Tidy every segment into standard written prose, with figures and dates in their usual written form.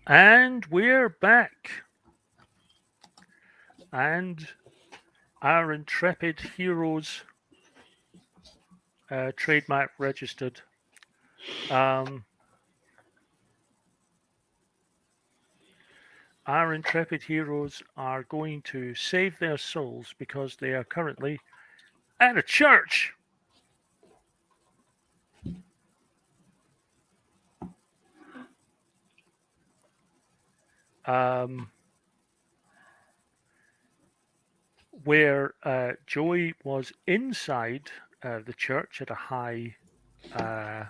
And we're back. And our intrepid heroes, trademark registered, um, our intrepid heroes are going to save their souls because they are currently at a church. Um, where Joey was inside the church at a high uh,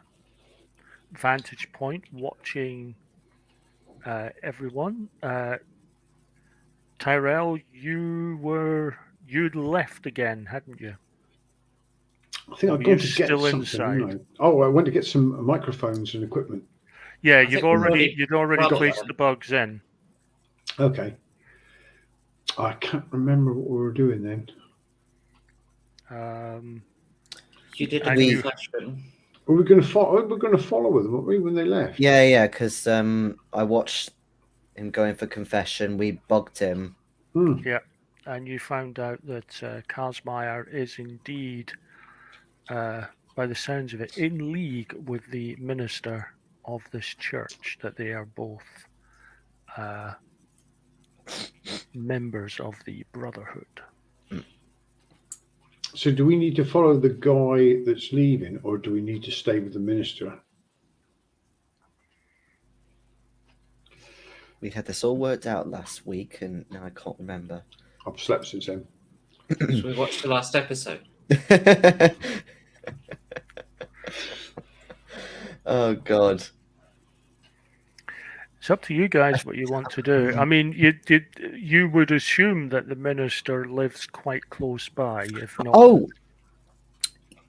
vantage point, watching everyone. Tyrell, you'd left again, hadn't you? I think Or I've were you gone to get still something, inside? haven't I? Oh, I went to get some microphones and equipment. Yeah, I think we've already you'd already got placed them. the bugs in. Okay. I can't remember what we were doing then. Um, You did a and you confession. Were we going to follow? We were going to follow them, weren't we, when they left? Yeah, because I watched him going for confession. We bugged him. Yeah, and you found out that Kazmaier is indeed, by the sounds of it, in league with the minister of this church. That they are both members of the Brotherhood. So, do we need to follow the guy that's leaving, or do we need to stay with the minister? We had this all worked out last week, and now I can't remember. I've slept since then. Should we watch the last episode? Oh God! It's up to you guys what you want to do. I mean, you would assume that the minister lives quite close by, if not. Oh,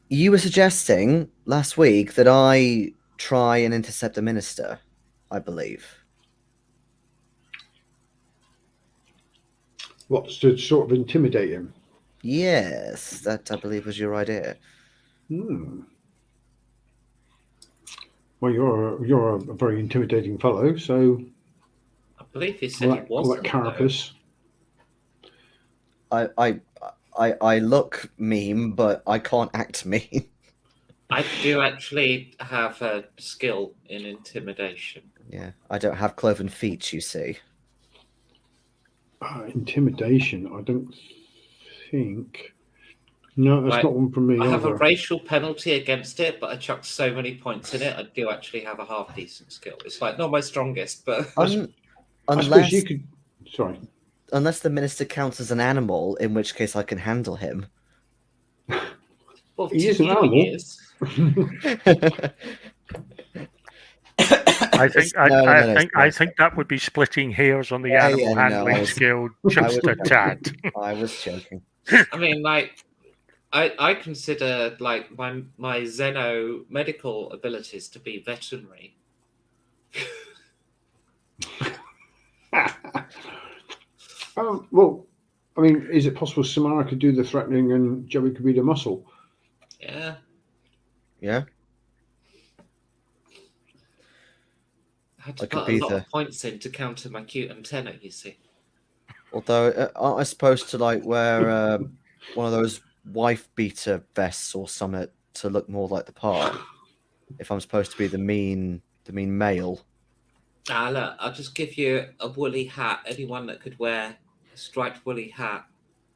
you were suggesting last week that I try and intercept the minister, I believe. What's to sort of intimidate him? Yes, that I believe was your idea. Well, you're a very intimidating fellow, so I believe he said he all that wasn't. carapace. I look mean, but I can't act mean. I do actually have a skill in intimidation. Yeah, I don't have cloven feet, you see. Intimidation, I don't think. No, that's not one for me. I have a either. racial penalty against it, but I chucked so many points in it. I do actually have a half decent skill. It's like not my strongest, but I suppose Unless you could. Sorry. unless the minister counts as an animal, in which case I can handle him. well, He to is an you animal. he is. I think that would be splitting hairs on the animal handling skill just a tad. I was joking. I mean, like, I consider like my Xeno medical abilities to be veterinary. Well, I mean, is it possible Samara could do the threatening and Joey could be the muscle? Yeah. Yeah. I had to I could put a be lot the- of points in to counter my cute antenna, you see. Although, aren't I supposed to like wear one of those wife beater vests or something to look more like the part? If I'm supposed to be the mean male. Ah, look, I'll just give you a woolly hat. Anyone that could wear a striped woolly hat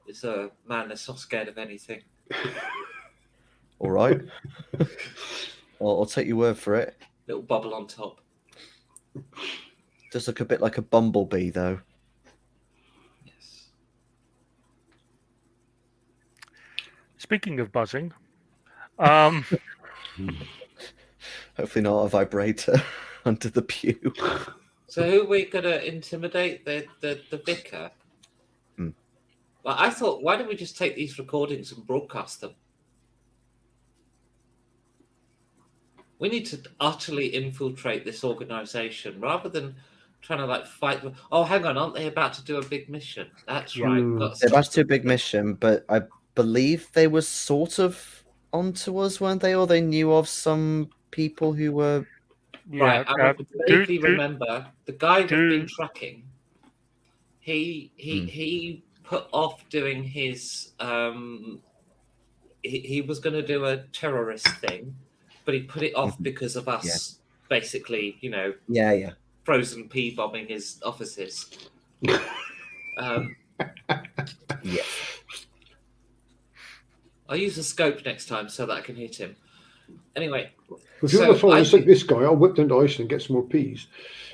is a man that's not scared of anything. All right. I'll take your word for it. Little bubble on top. Does look a bit like a bumblebee, though. Yes. Speaking of buzzing, Hopefully not a vibrator under the pew. So who are we gonna intimidate? The vicar? Hmm. Well, I thought, why don't we just take these recordings and broadcast them? We need to utterly infiltrate this organization rather than trying to like fight them. Oh, hang on, aren't they about to do a big mission? That's Yeah. right. They're about to do a big mission, but I believe they were sort of onto us, weren't they? Or they knew of some people who were Right, I vaguely do- remember the guy we've do- been tracking. He put off doing his. He was going to do a terrorist thing, but he put it off Mhm. because of us. Basically, Yeah. frozen pea bombing his offices. Yeah. I'll use a scope next time so that I can hit him. Anyway, If you So, want to follow I us like think- this guy, I'll whip down to Iceland and get some more peas.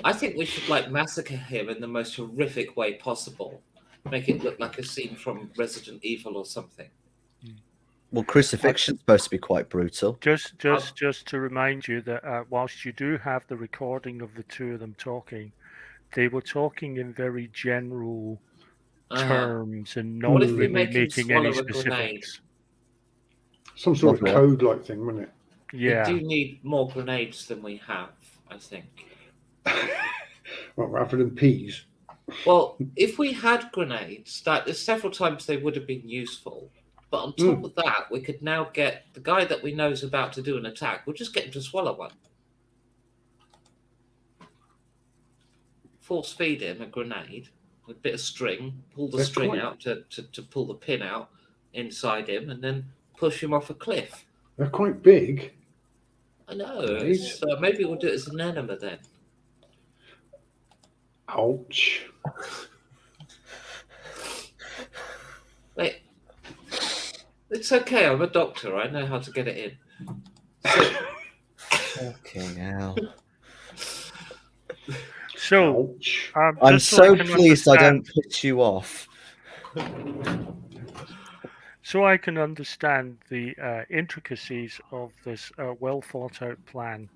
I think we should massacre him in the most horrific way possible. Make it look like a scene from Resident Evil or something. Well, crucifixion's supposed to be quite brutal. Just to remind you that whilst you do have the recording of the two of them talking, they were talking in very general terms and not What if we really make him making any swallow a grenade? specifics. Some sort of Lovely. code-like thing, wouldn't it? Yeah. We do need more grenades than we have, I think. Well, rather than peas. Well, if we had grenades, there's several times they would have been useful. But on top of that, we could now get the guy that we know is about to do an attack. We'll just get him to swallow one. Force feed him a grenade with a bit of string. Pull the They're string quite- out to pull the pin out inside him, and then push him off a cliff. They're quite big. I know. Grenades? So maybe we'll do it as an enema then. Ouch. Wait. It's okay. I'm a doctor. I know how to get it in. So, Okay, now. So Ouch. I'm just I so can pleased I understand- don't piss you off. So I can understand the intricacies of this well thought out plan.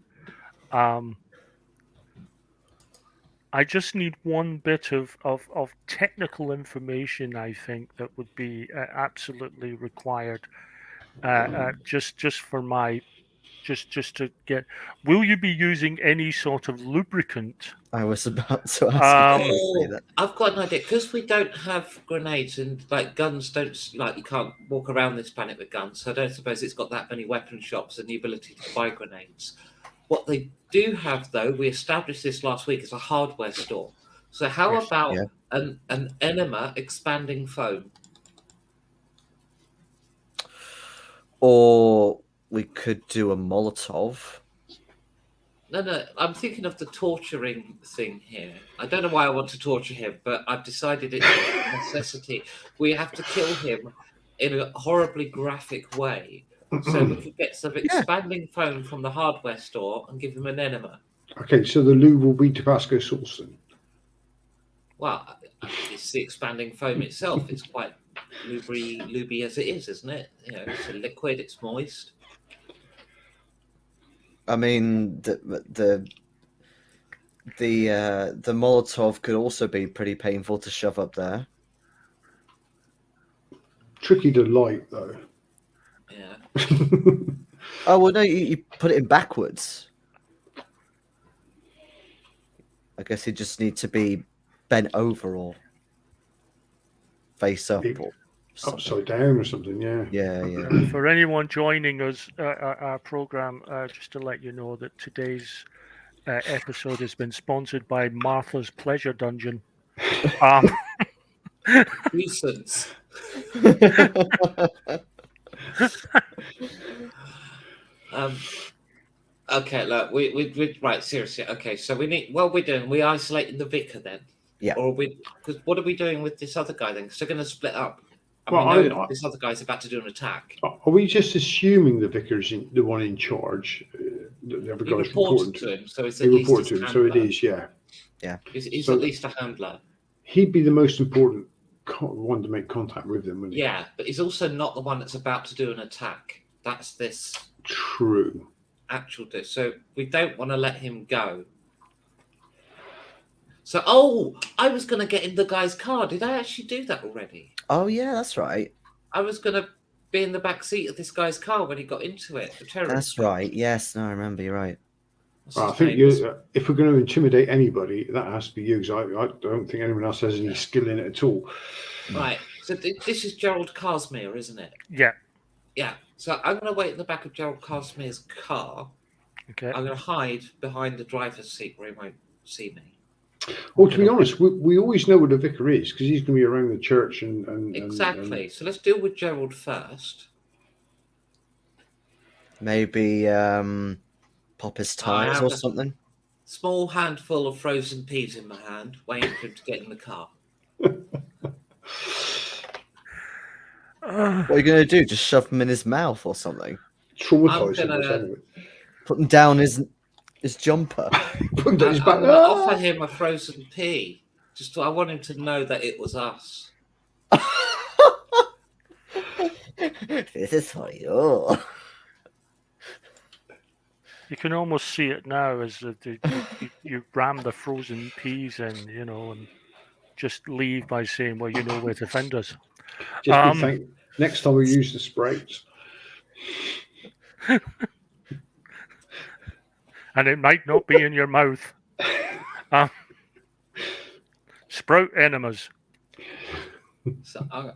I just need one bit of technical information, I think, that would be absolutely required. Just for my, just to get. Will you be using any sort of lubricant? I was about to ask you to say that. I've got an idea. Because we don't have grenades and guns don't you can't walk around this planet with guns. So I don't suppose it's got that many weapon shops and the ability to buy grenades. What they do have, though, we established this last week, is a hardware store. So how Yes, about yeah. an enema expanding foam? Or we could do a Molotov. No, I'm thinking of the torturing thing here. I don't know why I want to torture him, but I've decided it's a necessity. We have to kill him in a horribly graphic way. So we could get some expanding foam from the hardware store and give him an enema. Okay, so the lube will be Tabasco sauce then. Well, it's the expanding foam itself. It's quite lubey as it is, isn't it? It's a liquid. It's moist. I mean, the Molotov could also be pretty painful to shove up there. Tricky to light, though. Yeah. Oh well, no, you put it in backwards. I guess you just need to be bent over or face up or something. Upside down or something, yeah. Yeah. For anyone joining us, our program, just to let you know that today's episode has been sponsored by Martha's Pleasure Dungeon. Nuisance. Okay, look, we right, seriously. Okay, so we're isolating the vicar then. Yeah. Or because what are we doing with this other guy then? Because they're going to split up. And Well, we know this other guy's about to do an attack. Are we just assuming the vicar's the one in charge? The other He guy's reported reporting to him, so it's He at least reported his to him, so it handler. is, yeah. He's So- at least a handler. He'd be the most important one to make contact with them, wouldn't he? Yeah, but he's also not the one that's about to do an attack. That's this True. actual do. So we don't want to let him go. So, I was going to get in the guy's car. Did I actually do that already? Oh yeah, that's right. I was going to be in the back seat of this guy's car when he got into it. The terrorist. That's right. Yes, no, I remember. You're right. What's Well, I his think name? if we're going to intimidate anybody, that has to be you. 'Cause I don't think anyone else has any skill in it at all. Right. So this is Gerald Casimir, isn't it? Yeah. Yeah. So I'm going to wait in the back of Gerald Casimir's car. Okay. I'm going to hide behind the driver's seat where he won't see me. Well, to be Okay. honest, we always know where the vicar is because he's going to be around the church and Exactly. So let's deal with Gerald first. Maybe pop his I tires have or a- something. Small handful of frozen peas in my hand, waiting for him to get in the car. Uh, What are you going to do? Just shove them in his mouth or something? traumatise him. gonna- Anyway. Put them down his jumper. Put him down his I'm back. going to Ah! offer him a frozen pea. I want him to know that it was us. This is for you. you can almost see it now as you ram the frozen peas in, and just leave by saying, "Well, you know where to find us." Just next time we use the sprouts. And it might not be in your mouth. Sprout enemas. So I'm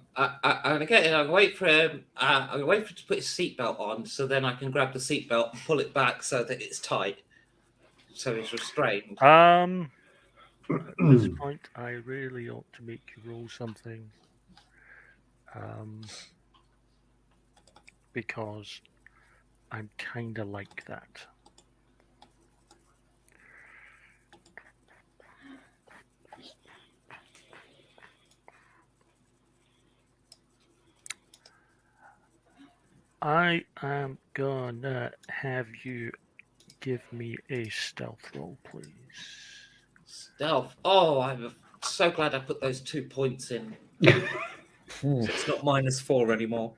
going to get in. I'm going to wait for him. I'm going to wait for him to put his seatbelt on, so then I can grab the seatbelt and pull it back so that it's tight, so he's restrained. At this point, I really ought to make you roll something. Because I'm kind of like that. I am gonna have you give me a stealth roll, please. Stealth. Oh, I'm so glad I put those 2 points in. It's not -4 anymore.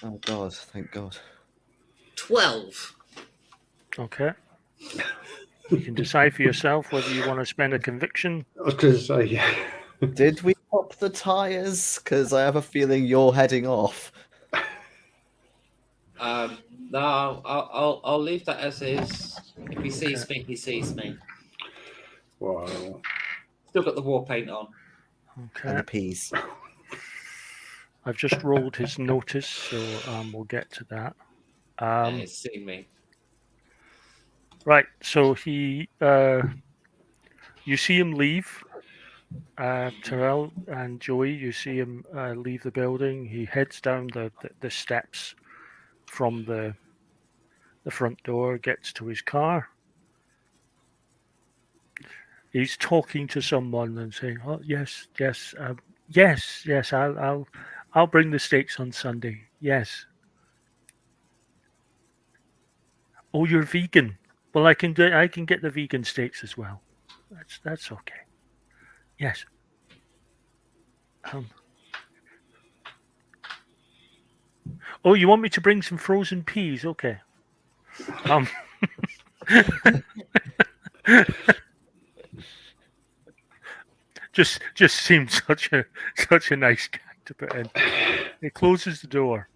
Oh God! Thank God. 12. Okay. You can decide for yourself whether you want to spend a conviction. I was going to say, yeah. Did we pop the tires? Because I have a feeling you're heading off. No, I'll leave that as is. If he sees me, he sees me. Wow. Still got the war paint on. And Okay. the peas. I've just rolled his notice, so we'll get to that. Yeah, he's seen me. Right, so he, you see him leave. Terrell and Joey, you see him leave the building. He heads down the steps from the front door, gets to his car. He's talking to someone and saying, "Oh yes, yes, yes. I'll bring the steaks on Sunday. Yes. Oh, you're vegan. Well, I can get the vegan steaks as well. That's okay. Yes. Oh, you want me to bring some frozen peas? Okay. Just seems such a nice guy to put in. He closes the door.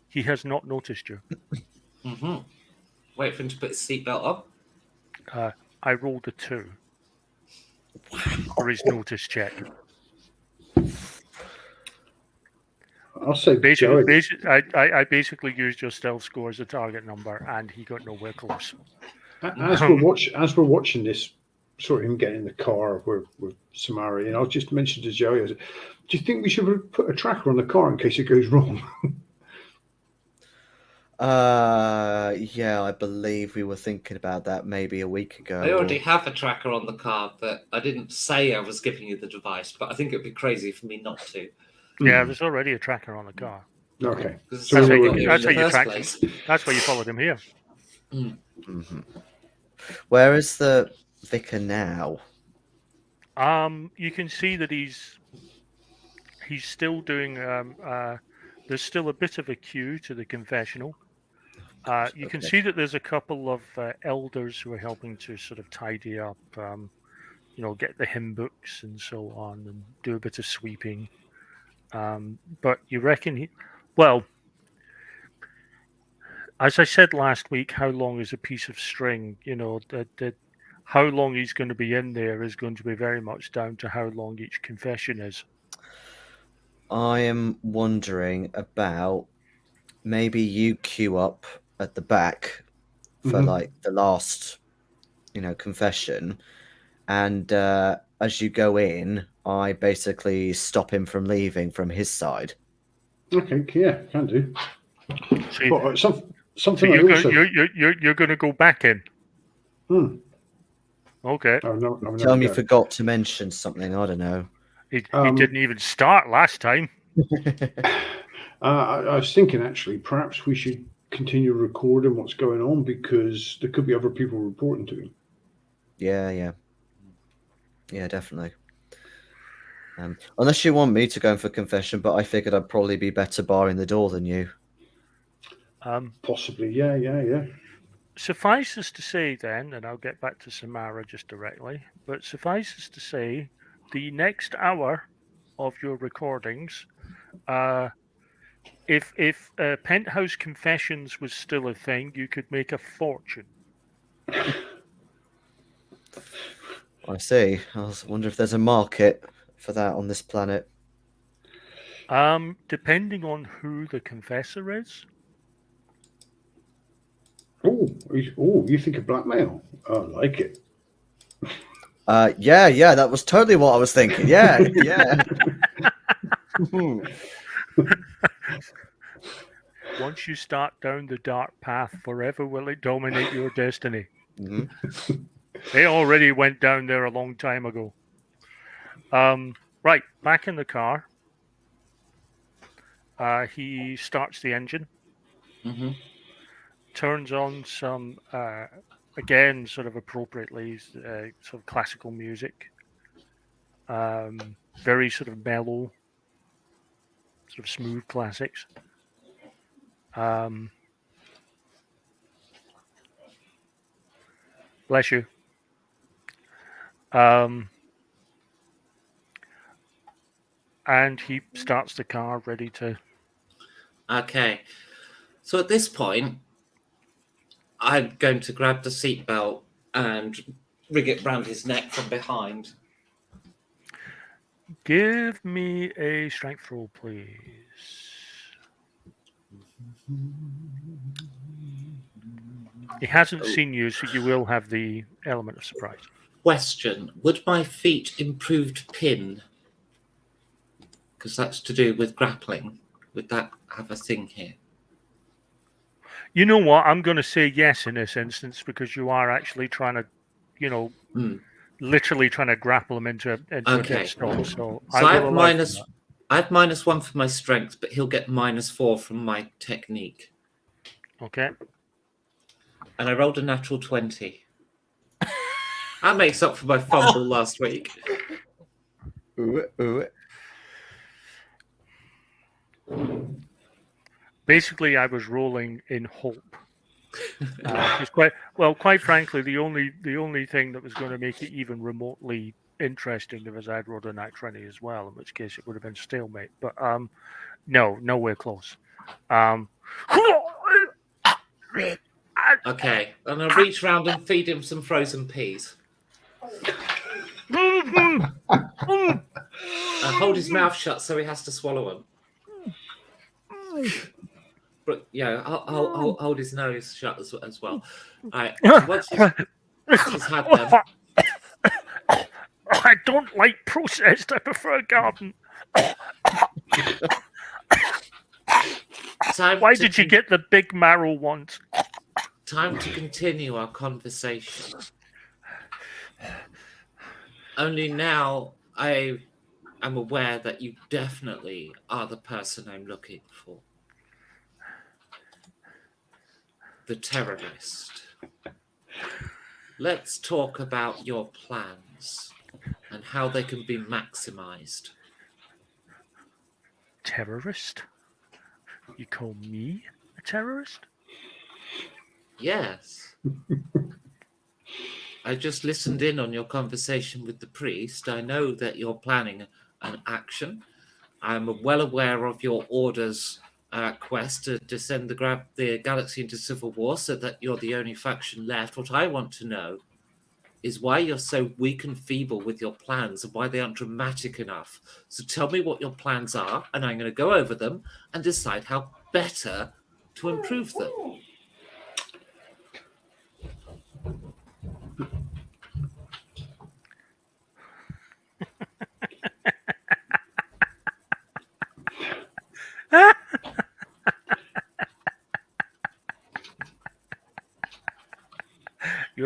He has not noticed you. Mm-hmm. Wait for him to put his seatbelt on. I rolled a 2 for his notice check. I'll say Basically, I basically used your stealth score as a target number, and he got nowhere close. As we're watching this, sort of him getting in the car with Samari, and I'll just mention to Joey, I said, do you think we should put a tracker on the car in case it goes wrong? Yeah, I believe we were thinking about that maybe a week ago. I already have a tracker on the car, but I didn't say I was giving you the device, but I think it'd be crazy for me not to. Yeah, there's already a tracker on the car. Okay. Because So that's how we you know got here that's in how the you first tracked place. That's why you followed him here. Mhm. Where is the vicar now? You can see that he's still doing. There's still a bit of a queue to the confessional. You can Okay. see that there's a couple of elders who are helping to sort of tidy up, get the hymn books and so on, and do a bit of sweeping. But you reckon as I said last week, how long is a piece of string? That how long he's going to be in there is going to be very much down to how long each confession is. I am wondering about maybe you queue up at the back for Mhm. like the last, confession. And as you go in, I basically stop him from leaving from his side. Okay, yeah, can do. So, But so something I you're going also. you're going to go back in. Hmm. Okay. Oh no, no, Tell no, me go. forgot to mention something. I don't know. He Um, didn't even start last time. I was thinking actually, perhaps we should continue recording what's going on because there could be other people reporting to him. Yeah, definitely. Unless you want me to go in for confession, but I figured I'd probably be better barring the door than you. Possibly, yeah. Suffices to say then, and I'll get back to Samara just directly, but suffices to say, the next hour of your recordings, if Penthouse Confessions was still a thing, you could make a fortune. I see. I wonder if there's a market for that on this planet. Depending on who the confessor is. Oh, you think of blackmail? I like it. Yeah, that was totally what I was thinking. Yeah. Once you start down the dark path, forever will it dominate your destiny. Mm-hmm. They already went down there a long time ago. Right, back in the car. He starts the engine, Mm-hmm. turns on some, again, sort of appropriately, sort of classical music. Very sort of mellow, sort of smooth classics. Bless you. And he starts the car ready to. Okay. So at this point, I'm going to grab the seatbelt and rig it round his neck from behind. Give me a strength roll, please. He hasn't seen you, so you will have the element of surprise. Question: would my feet improved pin, because that's to do with grappling, would that have a thing here? You know what? I'm going to say yes in this instance because you are actually trying to, literally trying to grapple him into a Okay. dead stop. So So I have -1 for my strength, but he'll get -4 from my technique. Okay. And I rolled a natural 20. That makes up for my fumble last week. Ooh. Basically, I was rolling in hope. Quite frankly, the only thing that was going to make it even remotely interesting was I'd rolled a nat 20 as well, in which case it would have been stalemate. But no, nowhere close. Okay, and I'll reach round and feed him some frozen peas. Hold his mouth shut so he has to swallow them. But yeah, I'll hold his nose shut as well. All right, once he's had them. I don't like processed. I prefer garden. Why did you get the big marrow ones? Time to continue our conversation. Only now I am aware that you definitely are the person I'm looking for. The terrorist. Let's talk about your plans and how they can be maximized. Terrorist? You call me a terrorist? Yes. I just listened in on your conversation with the priest. I know that you're planning an action. I'm well aware of your orders quest to descend the galaxy into civil war so that you're the only faction left. What I want to know is why you're so weak and feeble with your plans and why they aren't dramatic enough. So tell me what your plans are, and I'm going to go over them and decide how better to improve them.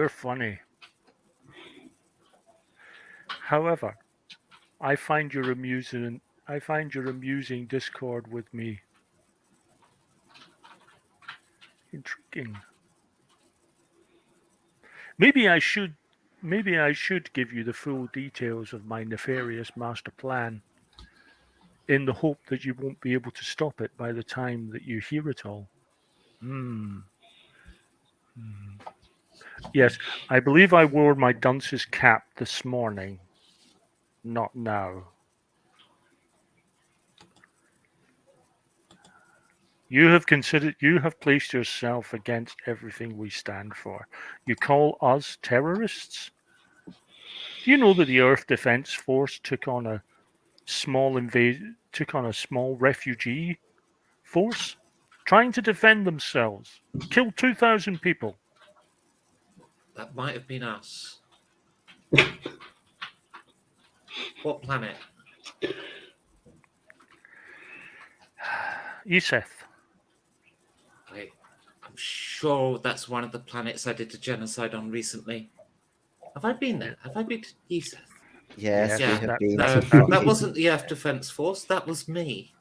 You're funny. However, I find your amusing discord with me intriguing. Maybe I should give you the full details of my nefarious master plan, in the hope that you won't be able to stop it by the time that you hear it all. Yes, I believe I wore my dunce's cap this morning. Not now. You have placed yourself against everything we stand for. You call us terrorists? Do you know that the Earth Defense Force took on a small refugee force trying to defend themselves, killed 2,000 people? That might have been us. What planet? Iseth. I'm sure that's one of the planets I did a genocide on recently. Have I been there? Have I been to Iseth? Yes, Yeah, we have been. No, to that wasn't the Earth Defense Force. That was me.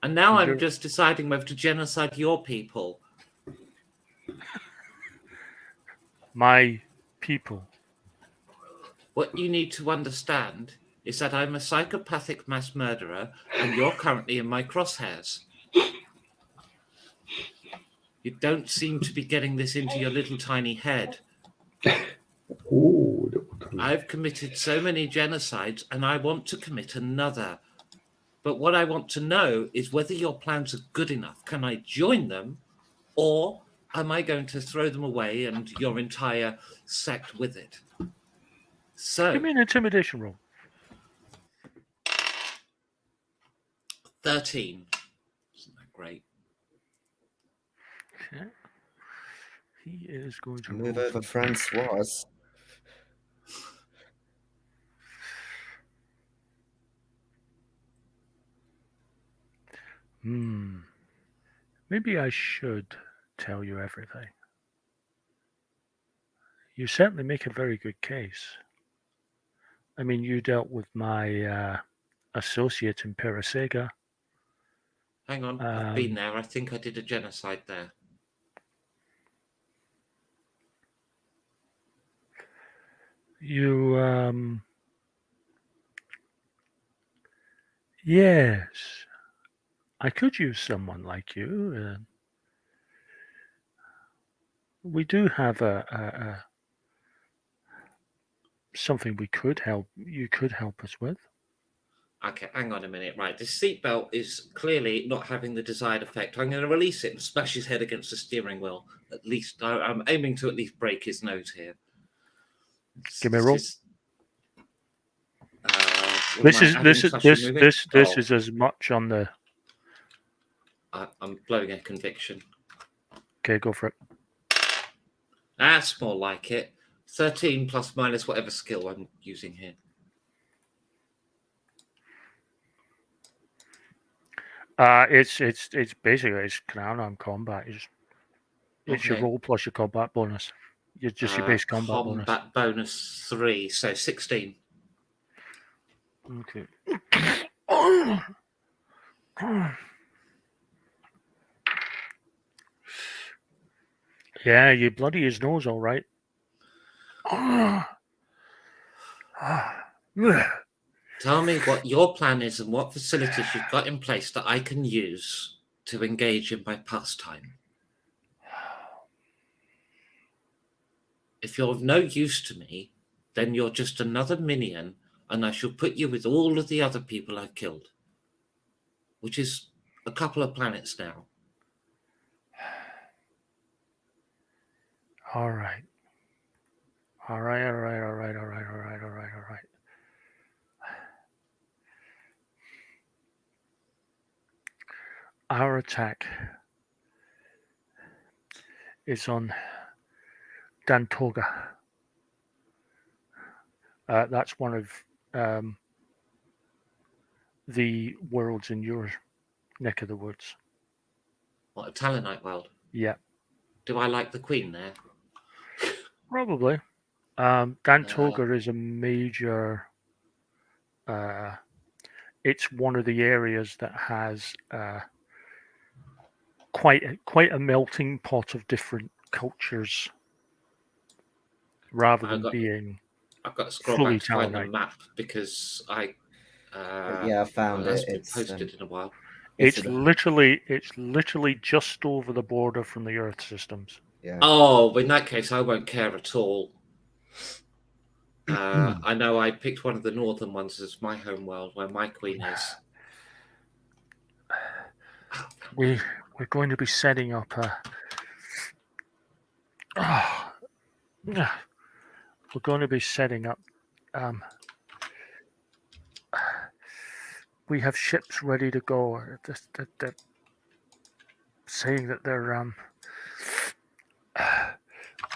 And now I'm just deciding whether to genocide your people. My people. What you need to understand is that I'm a psychopathic mass murderer and you're currently in my crosshairs. You don't seem to be getting this into your little tiny head. Ooh, I've committed so many genocides and I want to commit another. But what I want to know is whether your plans are good enough. Can I join them, or am I going to throw them away and your entire sect with it? So, Give me an intimidation roll. 13. Isn't that great? Okay. He is going to move roll over Francois. Maybe I should tell you everything. You certainly make a very good case. I mean, you dealt with my associate in Perisega. Hang on, I've been there. I think I did a genocide there. You, yes, I could use someone like you. We do have a something we could help. You could help us with. Okay, hang on a minute. Right, this seatbelt is clearly not having the desired effect. I'm going to release it and smash his head against the steering wheel. At least I'm aiming to at least break his nose here. Give me a roll. This is as much on the. I'm blowing a conviction. Okay, go for it. That's more like it. 13 plus minus whatever skill I'm using here. It's basically it's unarmed combat. It's your roll plus your combat bonus. You're just your base combat bonus. Combat bonus 3, so 16. Okay. Yeah, you bloody his nose, all right. Tell me what your plan is and what facilities you've got in place that I can use to engage in my pastime. If you're of no use to me, then you're just another minion, and I shall put you with all of the other people I've killed, which is a couple of planets now. All right. Our attack is on Dantoga. That's one of the worlds in your neck of the woods. What, a Talonite world? Yeah. Do I like the Queen there? Probably. Dantoga is a major. It's one of the areas that has quite a melting pot of different cultures, rather than being. I've got to scroll fully back to find the Talonite. map because I. Yeah, I found That's it. been It's posted in a while. It's literally just over the border from the Earth systems. yeah. Oh, in that case, I won't care at all. I know I picked one of the northern ones as my home world, where my Queen is. We're going to be setting up a. We're going to be setting up. We have ships ready to go. They're saying that they're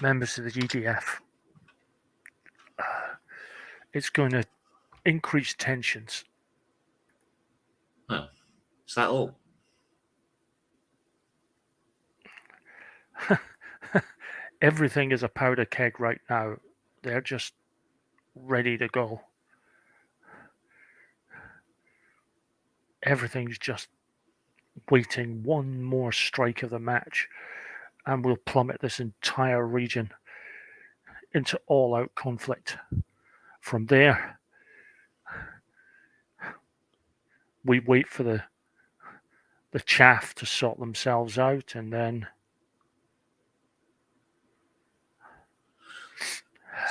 members of the GDF. It's going to increase tensions. Oh, is that all? Everything is a powder keg right now. They're just ready to go. Everything's just waiting one more strike of the match, and we'll plummet this entire region into all-out conflict. From there, we wait for the chaff to sort themselves out, and then.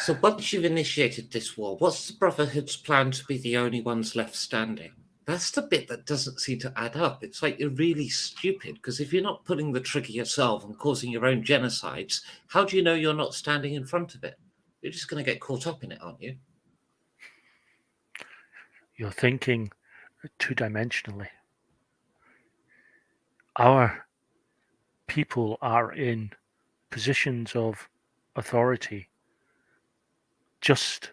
So once you've initiated this war, what's the Brotherhood's plan to be the only ones left standing? That's the bit that doesn't seem to add up. It's like you're really stupid, because if you're not pulling the trigger yourself and causing your own genocides, how do you know you're not standing in front of it? You're just going to get caught up in it, aren't you? You're thinking two-dimensionally. Our people are in positions of authority just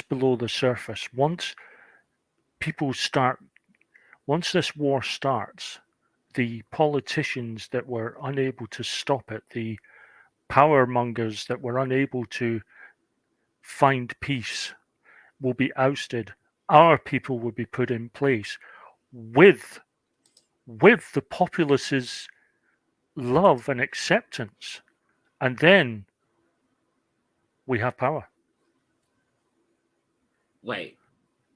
below the surface. Once this war starts, the politicians that were unable to stop it, the power mongers that were unable to find peace, will be ousted. Our people will be put in place with the populace's love and acceptance, and then we have power. Wait,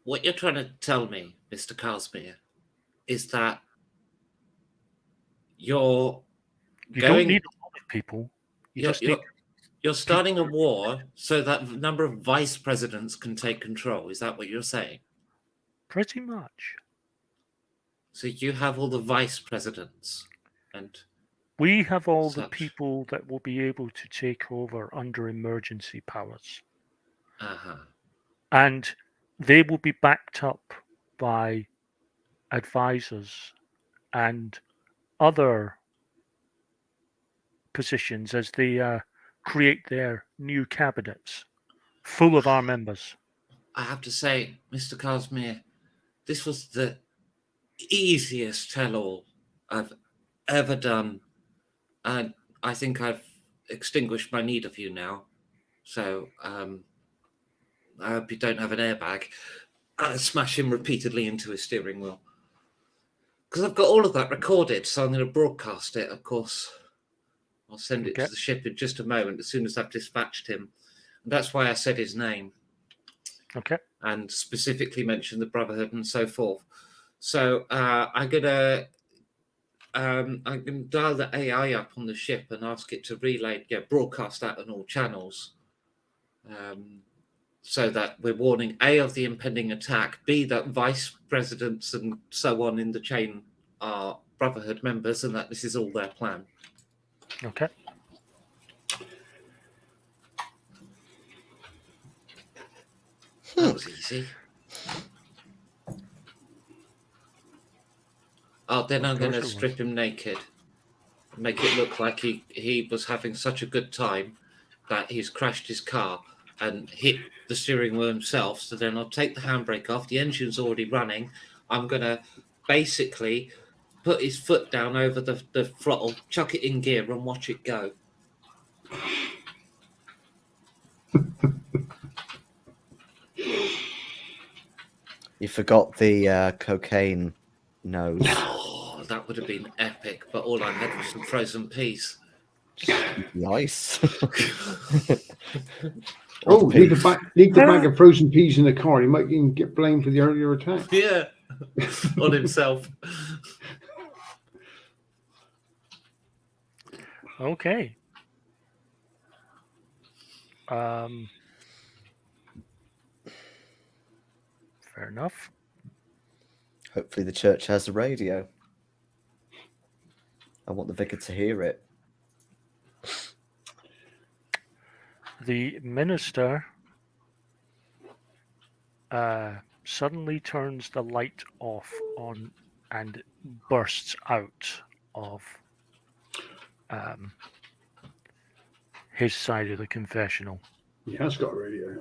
what you're trying to tell me, Mr. Casimir, is that You don't need a lot of people. You're starting a war so that the number of vice presidents can take control. Is that what you're saying? Pretty much. So you have all the vice presidents, and we have all the such. people that will be able to take over under emergency powers. And they will be backed up by advisors and other positions as they create their new cabinets full of our members. I have to say, Mr. Casimir, this was the easiest tell-all I've ever done. And I think I've extinguished my need of you now. So I hope you don't have an airbag. I smash him repeatedly into his steering wheel. Because I've got all of that recorded, so I'm going to broadcast it, of course. I'll send it to the ship in just a moment, as soon as I've dispatched him. And that's why I said his name. Okay. And specifically mentioned the Brotherhood and so forth. So I'm gonna dial the AI up on the ship and ask it to broadcast that on all channels, so that we're warning A, of the impending attack, B, that vice presidents and so on in the chain are Brotherhood members, and that this is all their plan. Okay. That was easy. Oh, then I'm going to strip him naked. Make it look like he was having such a good time that he's crashed his car and hit the steering wheel himself. So then I'll take the handbrake off. The engine's already running. I'm going to basically put his foot down over the throttle, chuck it in gear and watch it go. You forgot the cocaine nose. Oh, that would have been epic, but all I had was some frozen peas. The ice. Oh, Or the leave peas. the bag of frozen peas in the car. He might even get blamed for the earlier attack. Yeah, on himself. Okay. Fair enough. Hopefully the church has a radio. I want the vicar to hear it. The minister suddenly turns the light off on and bursts out of his side of the confessional. He has got a radio.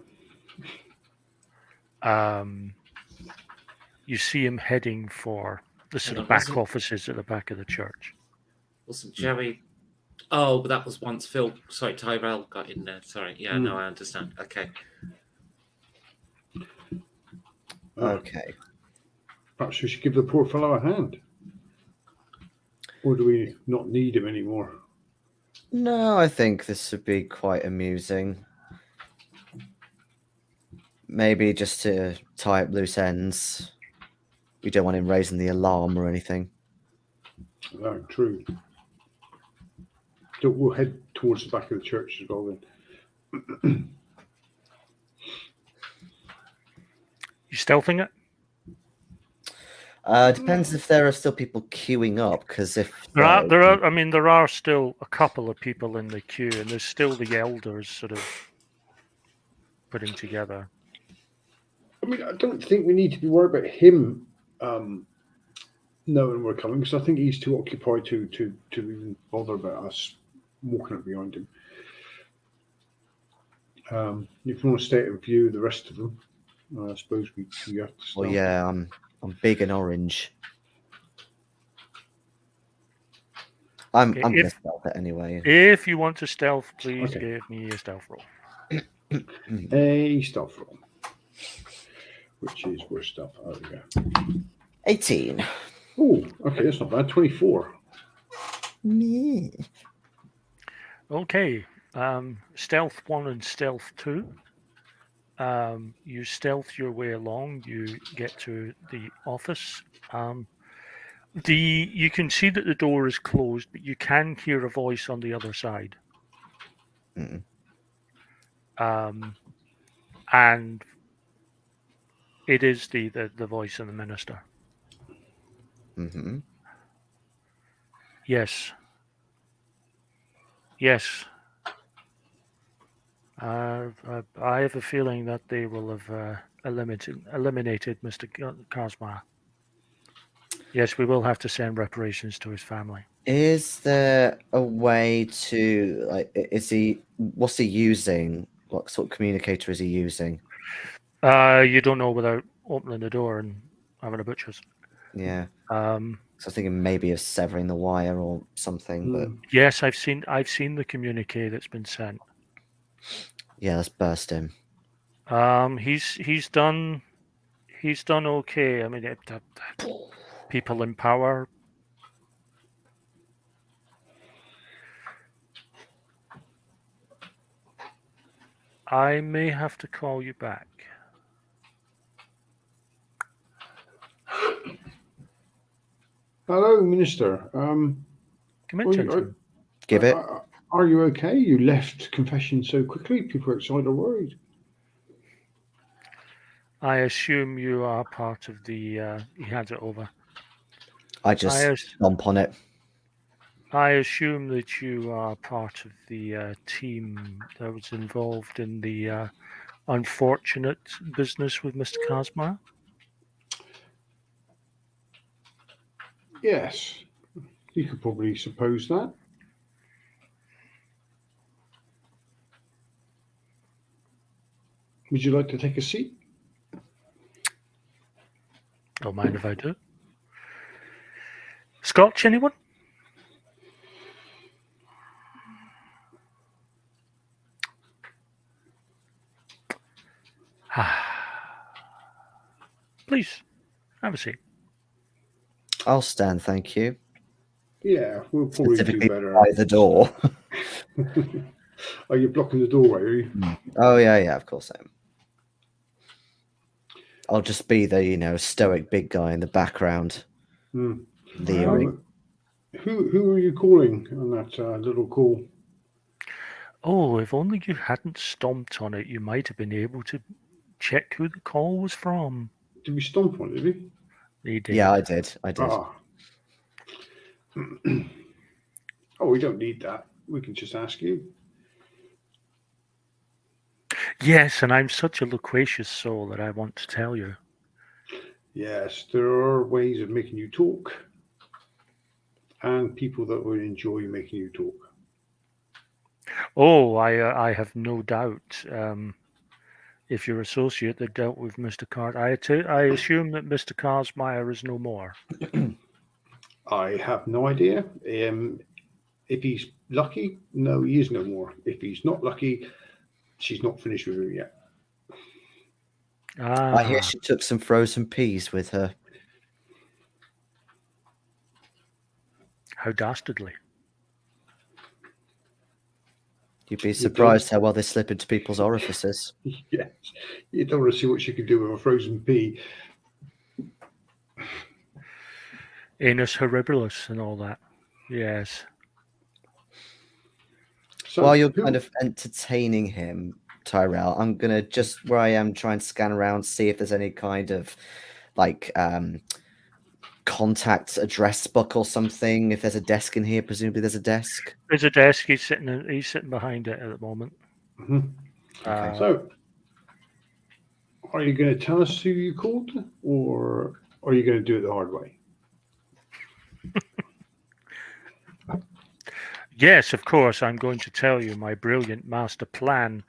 You see him heading for the sort of back offices at the back of the church. Wasn't Jerry? Oh, but that was once Phil. Sorry, Tyrell got in there. Sorry. Yeah, no, I understand. Okay. Okay. Perhaps we should give the poor fellow a hand. Or do we not need him anymore? No, I think this would be quite amusing. Maybe just to tie up loose ends. We don't want him raising the alarm or anything. Oh, true. So we'll head towards the back of the church as well then. You stealthing it? Depends if there are still people queuing up, because if There are. I mean, there are still a couple of people in the queue, and there's still the elders sort of putting together. I mean, I don't think we need to be worried about him knowing we're coming, because I think he's too occupied to even bother about us walking up behind him. If we want to stay out of view of the rest of them, I suppose we have to start. Well, yeah, I'm big and orange. I'm gonna stealth it anyway. If you want to stealth, please Okay. give me a stealth roll. A stealth roll, which is worse stuff. Oh, we go. 18. Oh, okay, that's not bad. 24. Me. Okay. Stealth 1 and stealth 2. You stealth your way along. You get to the office. You can see that the door is closed, but you can hear a voice on the other side. Mm. And it is the voice of the minister. Mm-hmm. Yes. Yes. I have a feeling that they will have eliminated Mr. Karsmar. Yes, we will have to send reparations to his family. Is there a way to, like, what's he using? What sort of communicator is he using? You don't know without opening the door and having a butcher's. Yeah. So I was thinking maybe of severing the wire or something, but yes, I've seen the communique that's been sent. yeah, let's burst him. He's done okay. I mean, people in power. I may have to call you back. Hello, Minister. Commit, gentlemen. Give it. Are you okay? You left confession so quickly. People outside are worried. I assume you are part of the. He hands it over. I just stomp on it. I assume that you are part of the team that was involved in the unfortunate business with Mr. Karsmar. Yes, you could probably suppose that. Would you like to take a seat? Don't mind if I do. Scotch, anyone? Please, have a seat. I'll stand, thank you. Yeah, we'll probably do Specifically better. by the door. Are you blocking the doorway? Are you? Oh yeah, of course I am. I'll just be the stoic big guy in the background, Hmm. leering. Who are you calling on that little call? Oh, if only you hadn't stomped on it, you might have been able to check who the call was from. Did we stomp on it? Did we? He did. Yeah, I did. Ah. Oh, we don't need that. We can just ask you. Yes, and I'm such a loquacious soul that I want to tell you. Yes, there are ways of making you talk, and people that would enjoy making you talk. Oh, I have no doubt. If your associate that dealt with Mr. Cart, I assume that Mr. Carsmeyer is no more. I have no idea. If he's lucky, no, he is no more. If he's not lucky, she's not finished with him yet. I hear Ah, she took some frozen peas with her. how dastardly. You'd be surprised how well they slip into people's orifices. Yes, you don't want to see what she can do with a frozen pea. Anus horribilis and all that. Yes. So, While you're who- kind of entertaining him, Tyrell, I'm gonna just where I am try and scan around, see if there's any kind of contact address book or something. If there's a desk in here, presumably there's a desk. There's a desk. He's sitting behind it at the moment. Mhm. Uh, So, are you going to tell us who you called, or are you going to do it the hard way? Yes, of course. I'm going to tell you my brilliant master plan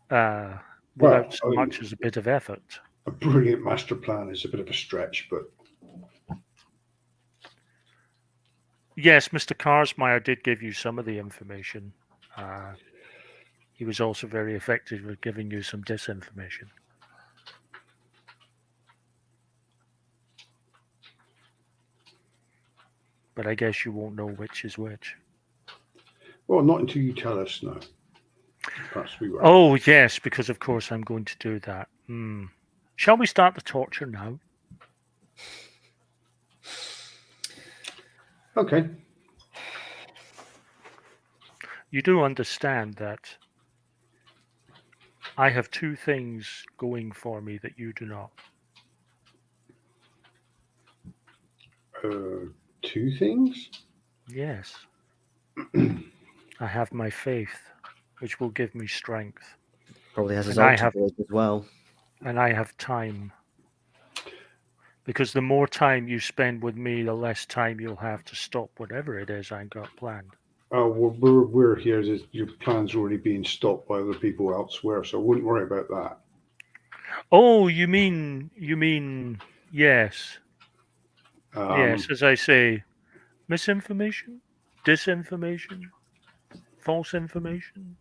without Well, so much as a bit of effort. A brilliant master plan is a bit of a stretch, but Yes, Mr. Carsmeyer did give you some of the information. He was also very effective with giving you some disinformation. But I guess you won't know which is which. well, not until you tell us. No, perhaps we will. Oh, yes, because of course I'm going to do that. Shall we start the torture now? Okay. You do understand that I have two things going for me that you do not. Two things. Yes. I have my faith, which will give me strength, Probably has his And I altar have- boys as well. and I have time. Because the more time you spend with me, the less time you'll have to stop whatever it is I got planned. Oh, well, we're here. Your plan's already being stopped by other people elsewhere, so I wouldn't worry about that. Oh, you mean yes. Yes, as I say, misinformation, disinformation, false information,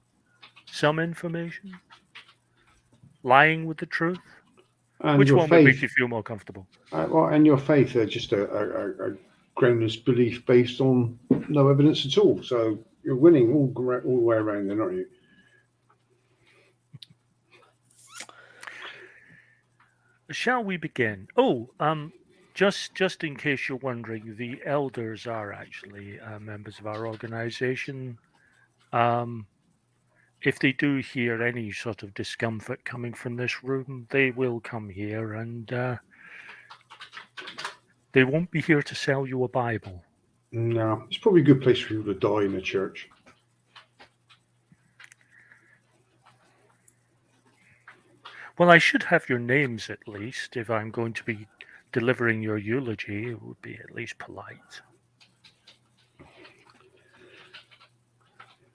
some information, lying with the truth. And Which your one would make faith, you feel more comfortable? well, and your faith are just a groundless belief based on no evidence at all. So you're winning all the way around, then, aren't you? Shall we begin? Oh, just in case you're wondering, the elders are actually members of our organization. If they do hear any sort of discomfort coming from this room, they will come here, and they won't be here to sell you a Bible. No, it's probably a good place for you to die in a church. Well, I should have your names at least. If I'm going to be delivering your eulogy, it would be at least polite.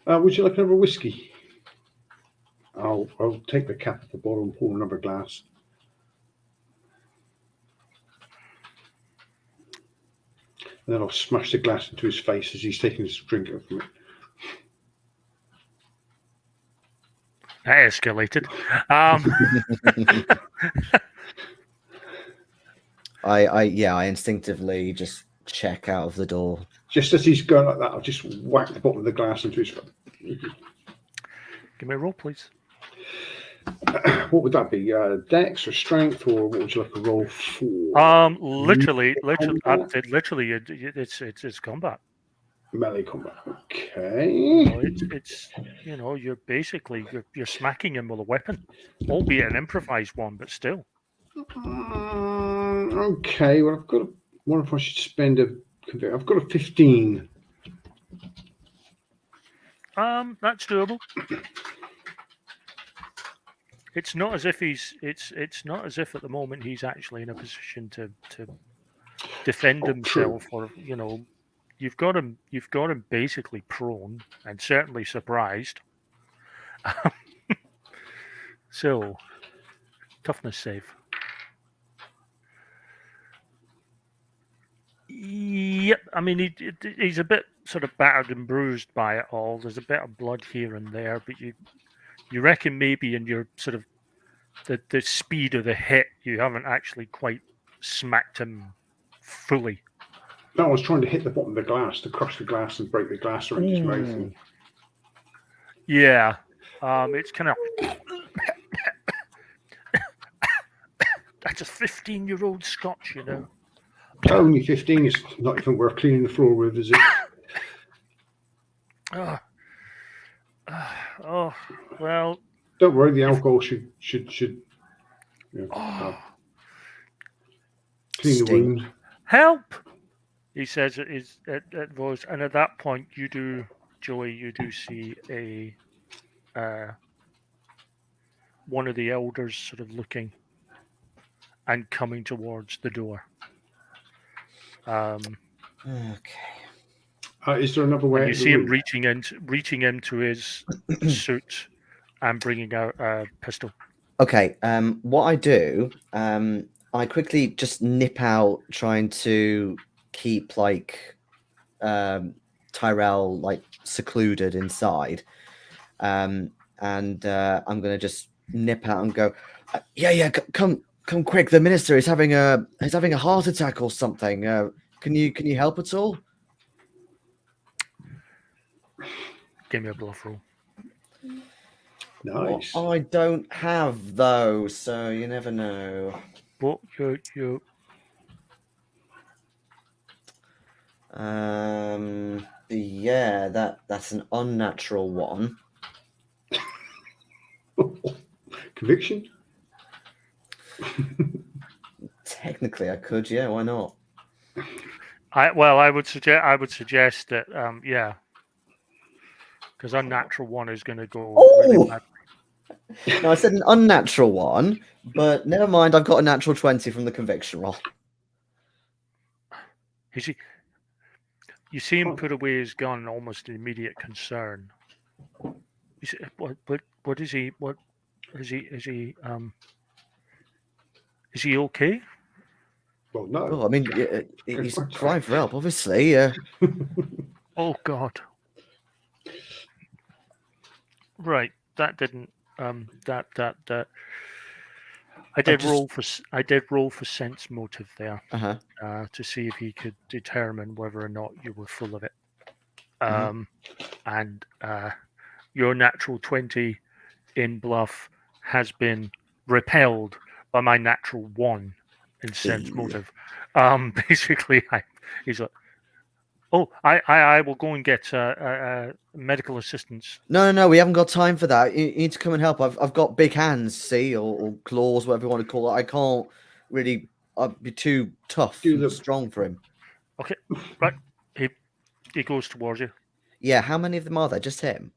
Would you like another whiskey? I'll take the cap off the bottle and pour another glass. And then I'll smash the glass into his face as he's taking his drink from it. That escalated. I instinctively just check out of the door. Just as he's going like that, I'll just whack the bottom of the glass into his. Give me a roll, please. What would that be? Dex or strength, or what would you like a roll for? Literally, combat? it's combat. Melee combat. You Okay. know, it's you're basically you're smacking him with a weapon, albeit an improvised one, but still. Okay. Well, I've got. What if I should spend a? I've got a 15. That's doable. It's not as if it's not as if at the moment he's actually in a position to defend Oh, himself, or you've got him basically prone and certainly surprised. So toughness save. Yep, I mean he's a bit sort of battered and bruised by it all. There's a bit of blood here and there, but you reckon maybe in your sort of the speed of the hit, you haven't actually quite smacked him fully. No, I was trying to hit the bottom of the glass to crush the glass and break the glass around his mouth. And... Yeah, it's kind of that's a 15-year-old Scotch, you know. Only 15 is not even worth cleaning the floor with, is it? Oh, well. Don't worry, the alcohol should clean the wound. Help! He says at voice, and at that point, you do, Joey, you do see one of the elders sort of looking and coming towards the door. Okay. Is there another way? You see him reaching into his suit and bringing out a pistol. Okay. What I do, I quickly just nip out, trying to keep Tyrell secluded inside, and I'm gonna just nip out and go. Come quick! The minister is having a heart attack or something. Can you help at all? Give me a bluff roll. Nice. Well, I don't have those, so you never know. But you. Yeah, that's an unnatural one. Conviction? Technically, I could. Yeah, why not? I would suggest that yeah, because unnatural one is going to go. Really bad. No, I said an unnatural one, but never mind. I've got a natural 20 from the conviction roll. You see him put away his gun, almost in immediate concern. You see, what is he? What is he? Is he okay? Well, no. Oh, I mean, he's crying for help, obviously. Oh God! Right, that didn't. That. I did roll for sense motive there to see if he could determine whether or not you were full of it. And your natural 20 in bluff has been repelled by my natural 1 in sense motive. Basically, he's like, oh, I will go and get medical assistance. No, we haven't got time for that. You need to come and help. I've got big hands, see, or claws, whatever you want to call it. I can't really. I'd be too tough and strong for him. Okay, right. He goes towards you. Yeah, how many of them are there? Just him?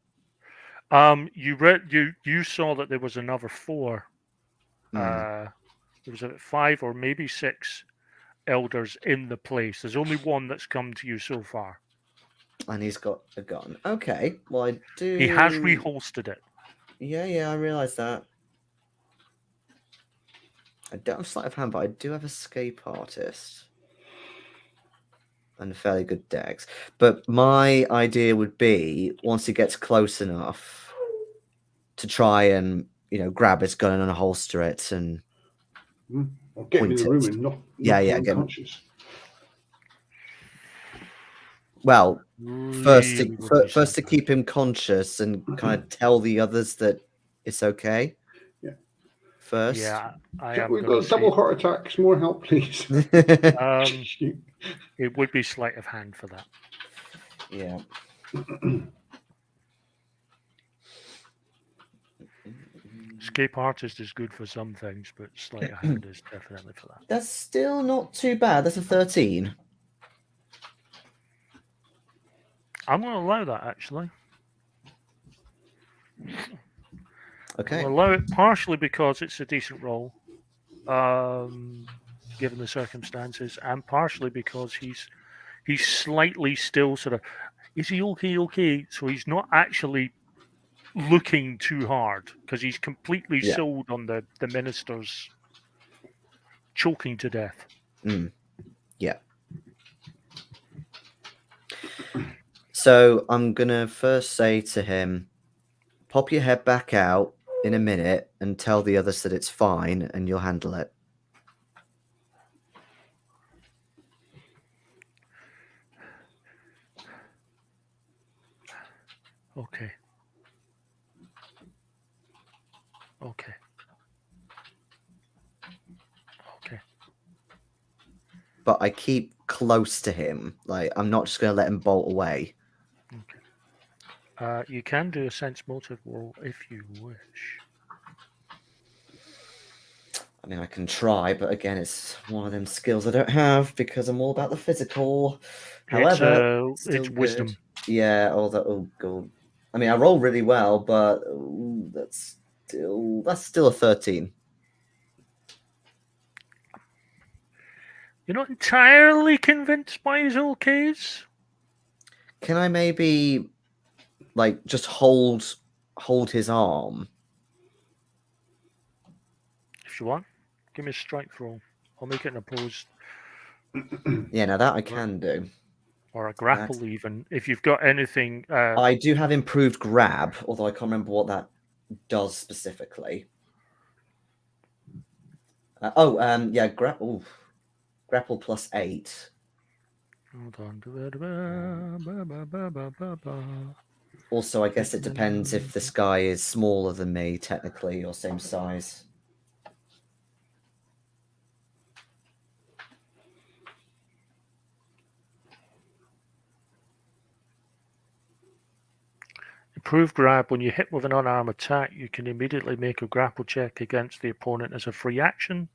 You saw that there was another 4. There was 5 or maybe 6 elders in the place. There's only one that's come to you so far. And he's got a gun. Okay, well, I do... He has reholstered it. Yeah, I realise that. I don't have sleight of hand, but I do have escape artist. And fairly good dex. But my idea would be, once he gets close enough, to try and, grab his gun and unholster it and Or get him in the Point room it. and knock Yeah, him yeah, get him. unconscious. Well, first Really would be to something. keep him conscious and kind of tell the others that it's okay. Yeah. First. Yeah, I Jack, am we've going got to double say heart attacks. More help, please. it would be sleight of hand for that. Yeah. Escape artist is good for some things, but sleight of hand is definitely for that. That's still not too bad. That's a 13. I'm going to allow that actually. Okay. I'll allow it partially because it's a decent roll, given the circumstances, and partially because he's slightly still sort of, is he okay? Okay, so he's not actually looking too hard because he's completely Yeah. sold on the minister's choking to death. Yeah. So I'm gonna first say to him, pop your head back out in a minute and tell the others that it's fine and you'll handle it. Okay. Okay. Okay. But I keep close to him. Like, I'm not just gonna let him bolt away. Okay. You can do a sense motive roll if you wish. I mean, I can try, but again, it's one of them skills I don't have because I'm all about the physical. However, it's wisdom. Yeah. Oh god. I mean, I roll really well, but that's still a 13. You're not entirely convinced by his okays? Can I maybe like just hold his arm? If you want, give me a strength roll. I'll make it an opposed Yeah, now that I can do. or a grapple even. If you've got anything, I do have improved grab, although I can't remember what that does specifically. Yeah, grapple plus 8. hold on. Also, I guess it depends if this guy is smaller than me, technically, or same size. Improved grab. When you hit with an unarmed attack, you can immediately make a grapple check against the opponent as a free action.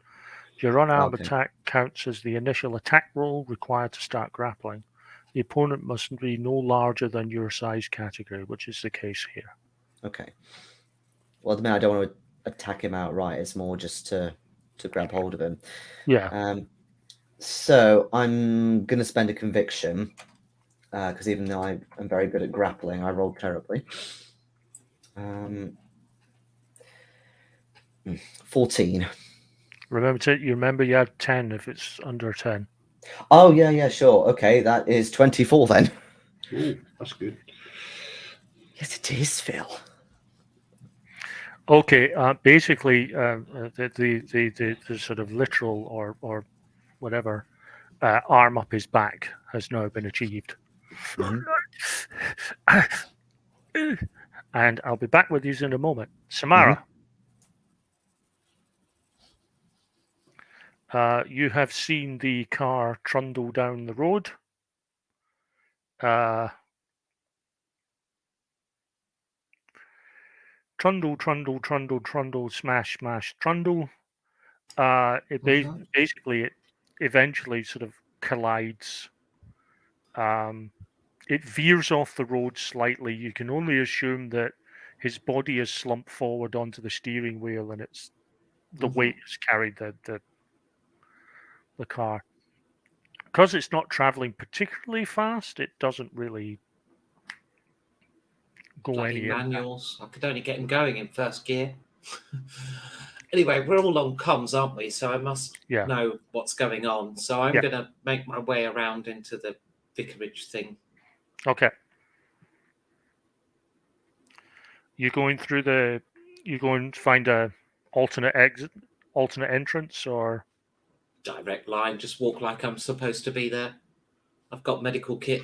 Your unarmed attack counts as the initial attack roll required to start grappling. The opponent must be no larger than your size category, which is the case here. Okay. Well, I don't want to attack him outright. It's more just to grab hold of him. Yeah. So I'm going to spend a conviction because even though I am very good at grappling, I rolled terribly. 14. Remember you had 10 if it's under 10. Oh, yeah, sure. Okay, that is 24 then. Ooh, that's good. Yes, it is, Phil. Okay, basically, the sort of literal or whatever arm up his back has now been achieved. And I'll be back with you in a moment. Samara, you have seen the car trundle down the road. Trundle, smash, trundle. It eventually sort of collides. It veers off the road slightly. You can only assume that his body is slumped forward onto the steering wheel, and it's the weight has carried the car. Because it's not traveling particularly fast, it doesn't really go anywhere. Manuals. I could only get him going in first gear. Anyway, we're all on comms, aren't we? So I must know what's going on. So I'm going to make my way around into the vicarage thing. Okay. You go and find a alternate exit alternate entrance or? Direct line, just walk like I'm supposed to be there. I've got medical kit.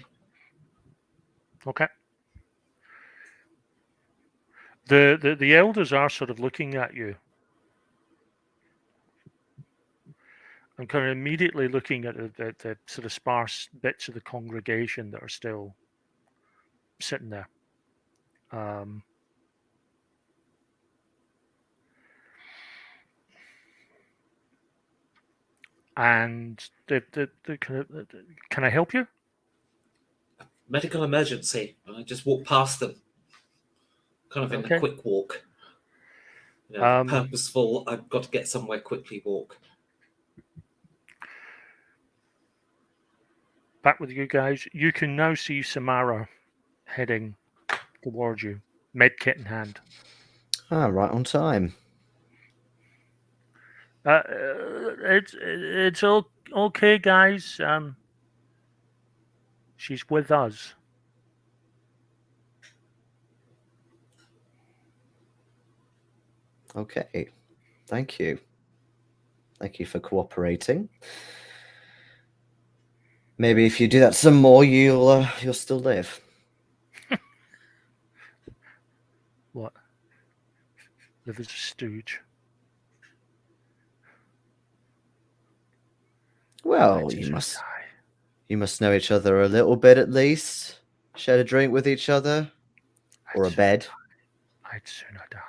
Okay. The elders are sort of looking at you. I'm kind of immediately looking at the sort of sparse bits of the congregation that are still sitting there. And the kind of, can I help you? Medical emergency. I just walk past them. Kind of in Okay. a quick walk. You know, Um, purposeful, I've got to get somewhere quickly walk. Back with you guys. You can now see Samara heading towards you, med kit in hand. Ah, right on time. It's okay, guys. She's with us. Okay. Thank you. Thank you for cooperating. Maybe if you do that some more, you'll still live. What? Live as a stooge. Well, Let us you must die. know each other a little bit at least. Shared a drink with each other, or a I'd bed. I'd sooner die.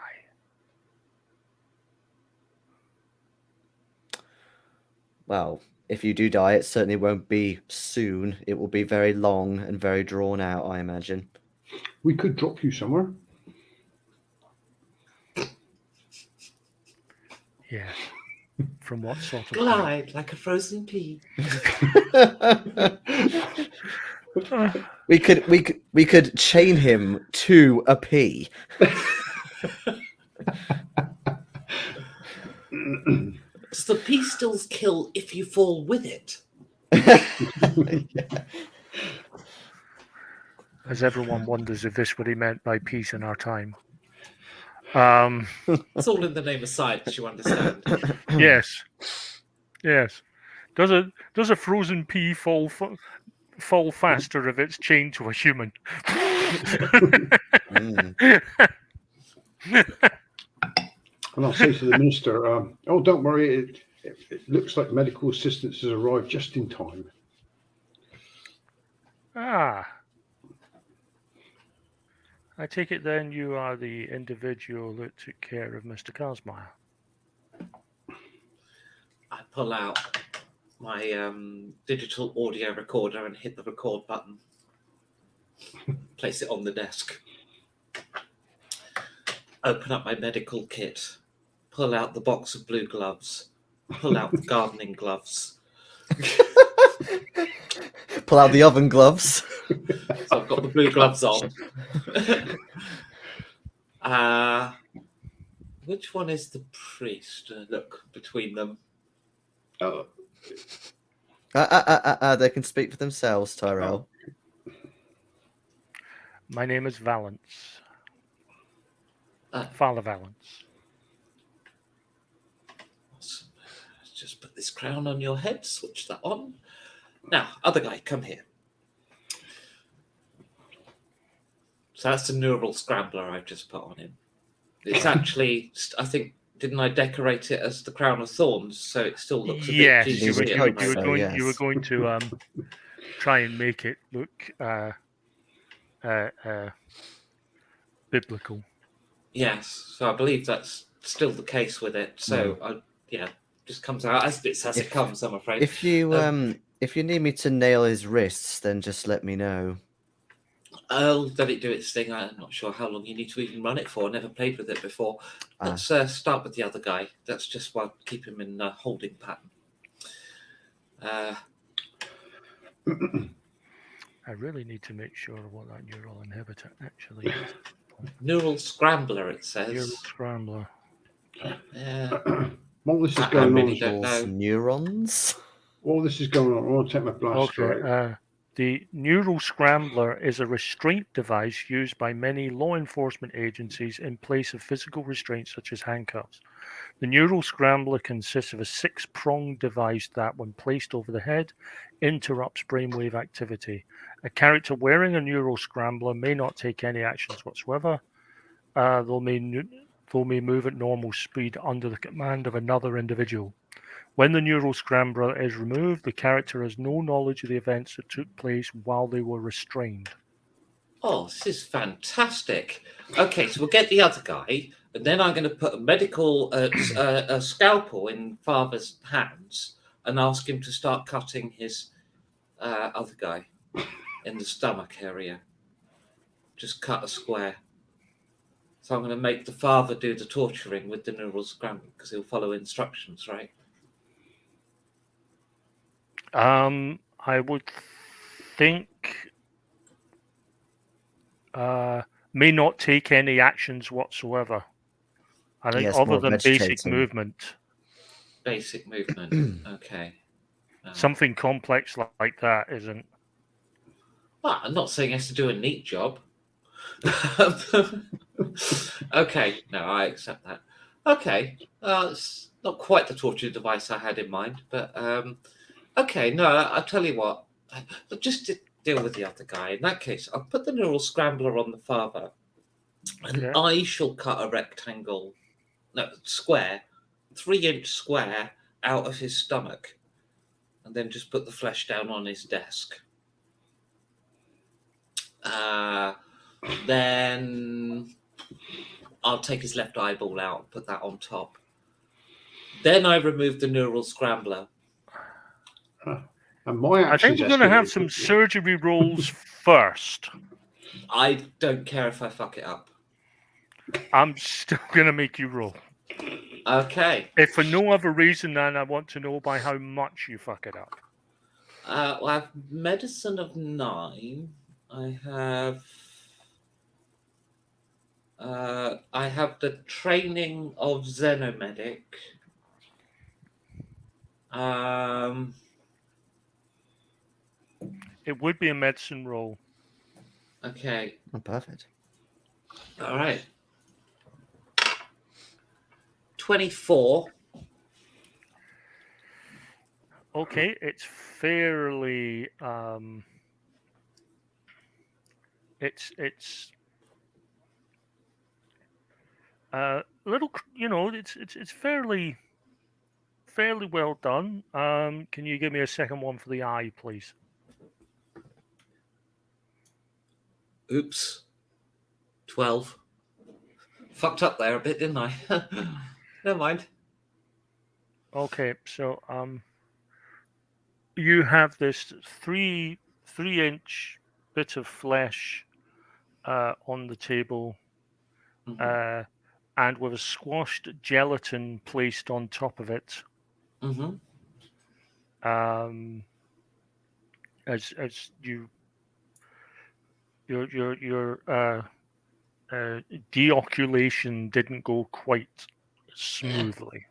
Well, if you do die, it certainly won't be soon. It will be very long and very drawn out, I imagine. We could drop you somewhere. Yes. From what sort of Glide like a frozen pea. we could chain him to a pea. Does the pea still kill if you fall with it? As everyone wonders if this what he meant by peace in our time. It's all in the name of science, you understand. Yes. Yes. Does a frozen pea fall faster if it's chained to a human? And I'll say to the minister, oh, don't worry, it looks like medical assistance has arrived just in time. Ah. I take it then you are the individual that took care of Mr. Karsmeyer. I pull out my digital audio recorder and hit the record button. Place it on the desk. Open up my medical kit. Pull out the box of blue gloves. Pull out the gardening gloves. Pull out the oven gloves. So I've got the blue gloves on. Which one is the priest? Look between them. They can speak for themselves, Tyrell. My name is Valence. Father Valence. Awesome. Just put this crown on your head, switch that on. Now, other guy, come here. So that's the neural scrambler I've just put on him. It's actually, I think, didn't I decorate it as the crown of thorns? So it still looks a Yes, bit you Jesus-y. you were going to try and make it look biblical. Yes, so I believe that's still the case with it. So just comes out as it comes. I'm afraid. If you need me to nail his wrists, then just let me know. I'll let it do its thing. I'm not sure how long you need to even run it for. I never played with it before. Let's start with the other guy. That's just why keep him in a holding pattern. I really need to make sure what that neural inhibitor actually is. Neural scrambler, it says. Neural scrambler. While this is I going really on, don't know. Neurons. while this is going on, I want to take my blaster Okay. out. The Neural Scrambler is a restraint device used by many law enforcement agencies in place of physical restraints such as handcuffs. The Neural Scrambler consists of a 6-pronged device that, when placed over the head, interrupts brainwave activity. A character wearing a Neural Scrambler may not take any actions whatsoever. They may move at normal speed under the command of another individual. When the Neural Scrambler is removed, the character has no knowledge of the events that took place while they were restrained. Oh, this is fantastic. Okay, so we'll get the other guy, and then I'm going to put a medical a scalpel in Father's hands and ask him to start cutting his other guy in the stomach area. Just cut a square. So I'm going to make the father do the torturing with the Neural Scrambler because he'll follow instructions, right? I would think may not take any actions whatsoever. I think Yes, other more than basic vegetating. movement. Basic movement. Okay. Something complex like that isn't. Well, I'm not saying he has to do a neat job. Okay, no, I accept that. Okay, it's not quite the torture device I had in mind, but okay, no, I'll tell you what. Just to deal with the other guy. In that case, I'll put the Neural Scrambler on the father, and Yeah. I shall cut a rectangle, no, square, 3-inch square out of his stomach, and then just put the flesh down on his desk. Then I'll take his left eyeball out and put that on top. Then I remove the Neural Scrambler. And my I think actions we're going to have escalated some quickly. surgery rolls first. I don't care if I fuck it up. I'm still going to make you roll. Okay. If for no other reason than I want to know by how much you fuck it up. Well, I have medicine of 9. I have the training of Xenomedic. It would be a medicine roll. Okay. Oh, perfect. All right. 24. Okay, it's fairly it's little, you know, it's fairly well done. Can you give me a second one for the eye, please? Oops. 12. Fucked up there a bit, didn't I? Never mind. Okay, so you have this 3-inch bit of flesh on the table, Mhm. and with a squashed gelatin placed on top of it. Mhm. As your deoculation didn't go quite smoothly.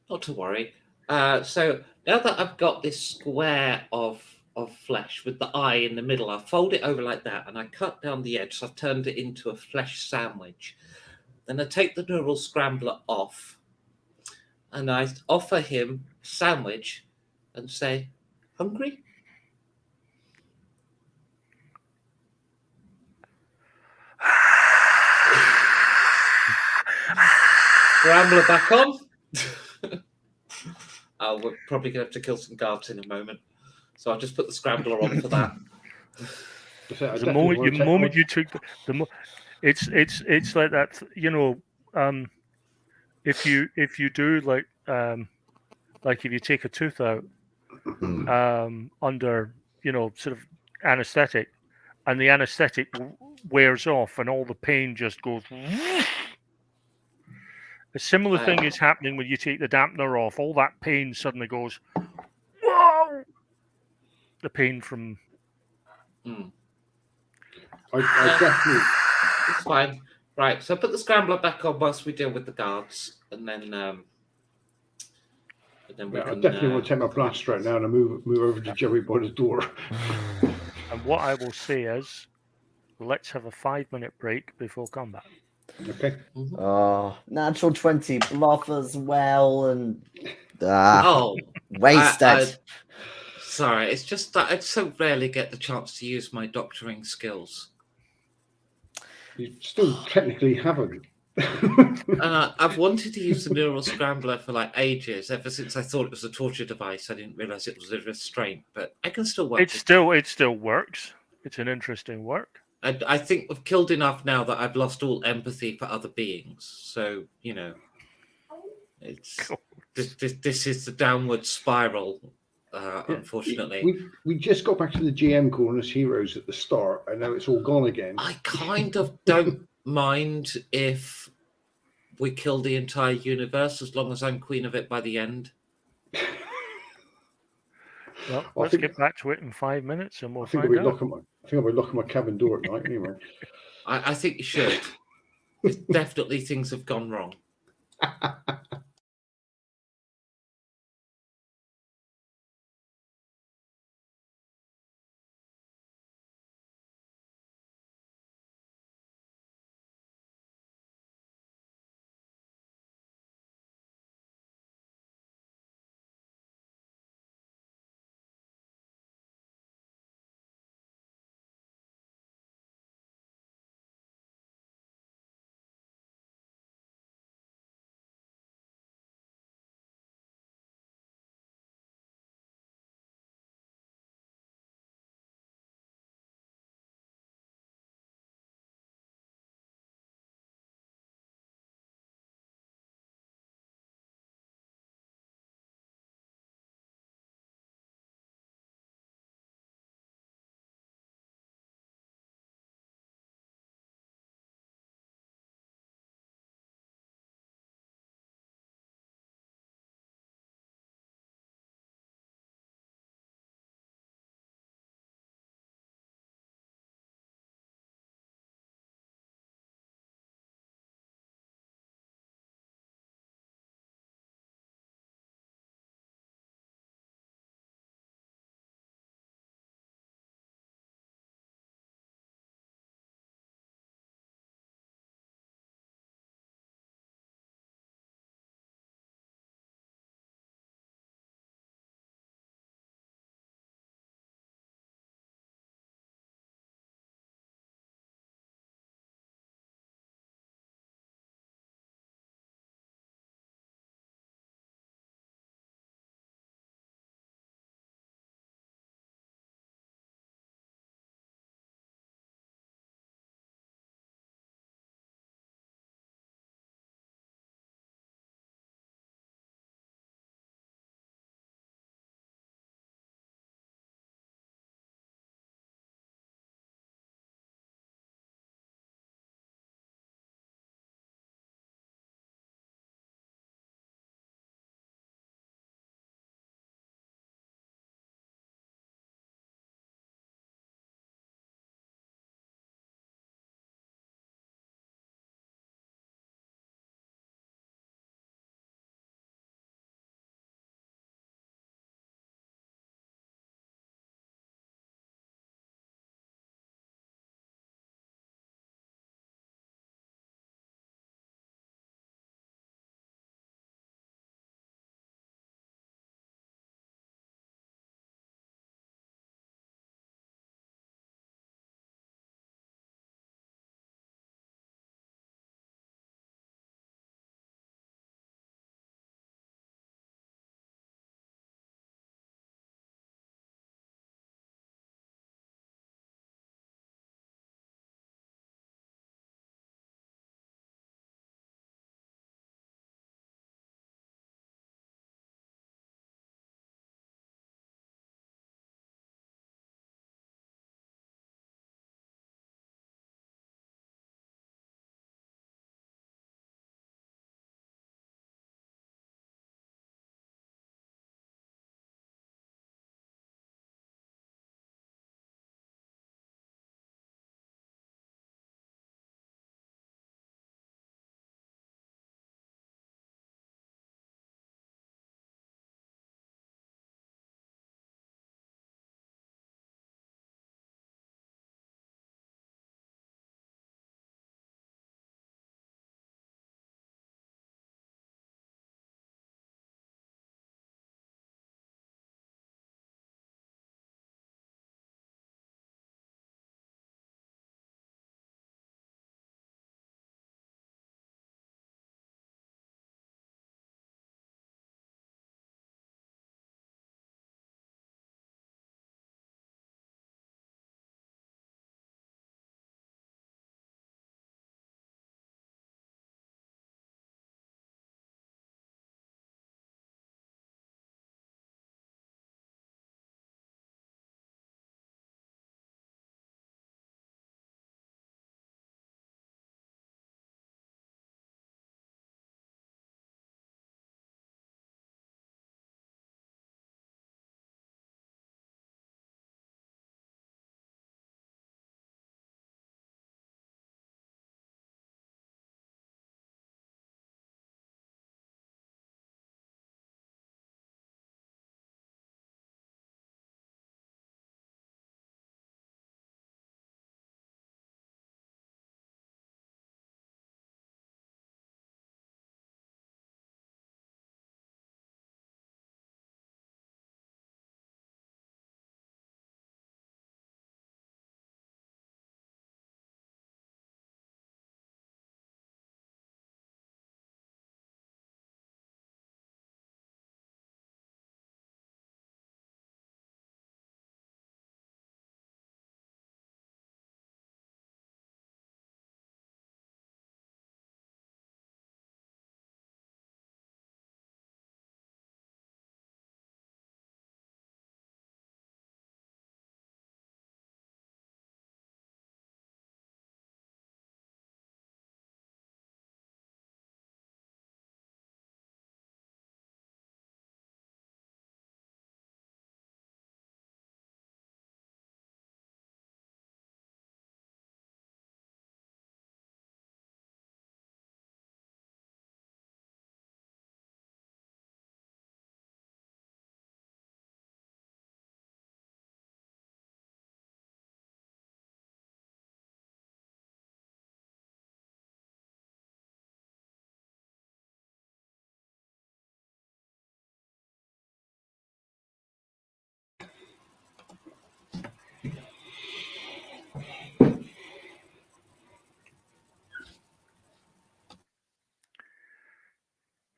Not to worry. So now that I've got this square of flesh with the eye in the middle, I fold it over like that and I cut down the edge. So I've turned it into a flesh sandwich. Then I take the Neural Scrambler off and I offer him a sandwich and say, "Hungry?" Scrambler back on. We're probably going to have to kill some guards in a moment. So I'll just put the Scrambler on for that. The moment you took it's like that, you know. If you do like if you take a tooth out under, you know, sort of anesthetic, and the anesthetic wears off and all the pain just goes. A similar thing is happening when you take the dampener off. All that pain suddenly goes. Whoa! The pain from. I definitely. It's fine. Right, so put the Scrambler back on whilst we deal with the guards, and then we I can. definitely want to take my blaster out now and move over to Joey by the door. And what I will say is, let's have a 5-minute break before combat. Okay. Oh, natural 20 bluff as well, and Oh, wasted. sorry. It's just that I so rarely get the chance to use my doctoring skills. You still technically haven't. And I've wanted to use the neural scrambler for like ages, ever since I thought it was a torture device. I didn't realize it was a restraint, but I can still work. It still works. It's an interesting work. I think we've killed enough now that I've lost all empathy for other beings. So it's this is the downward spiral. Unfortunately, we just got back to the GM calling us heroes at the start. I know it's all gone again. I kind of don't mind if we kill the entire universe as long as I'm queen of it by the end. Well, I let's think- get back to it in 5 minutes, and we'll I think I'll find be out. locking my cabin door at night anyway. I think you should. It's definitely things have gone wrong.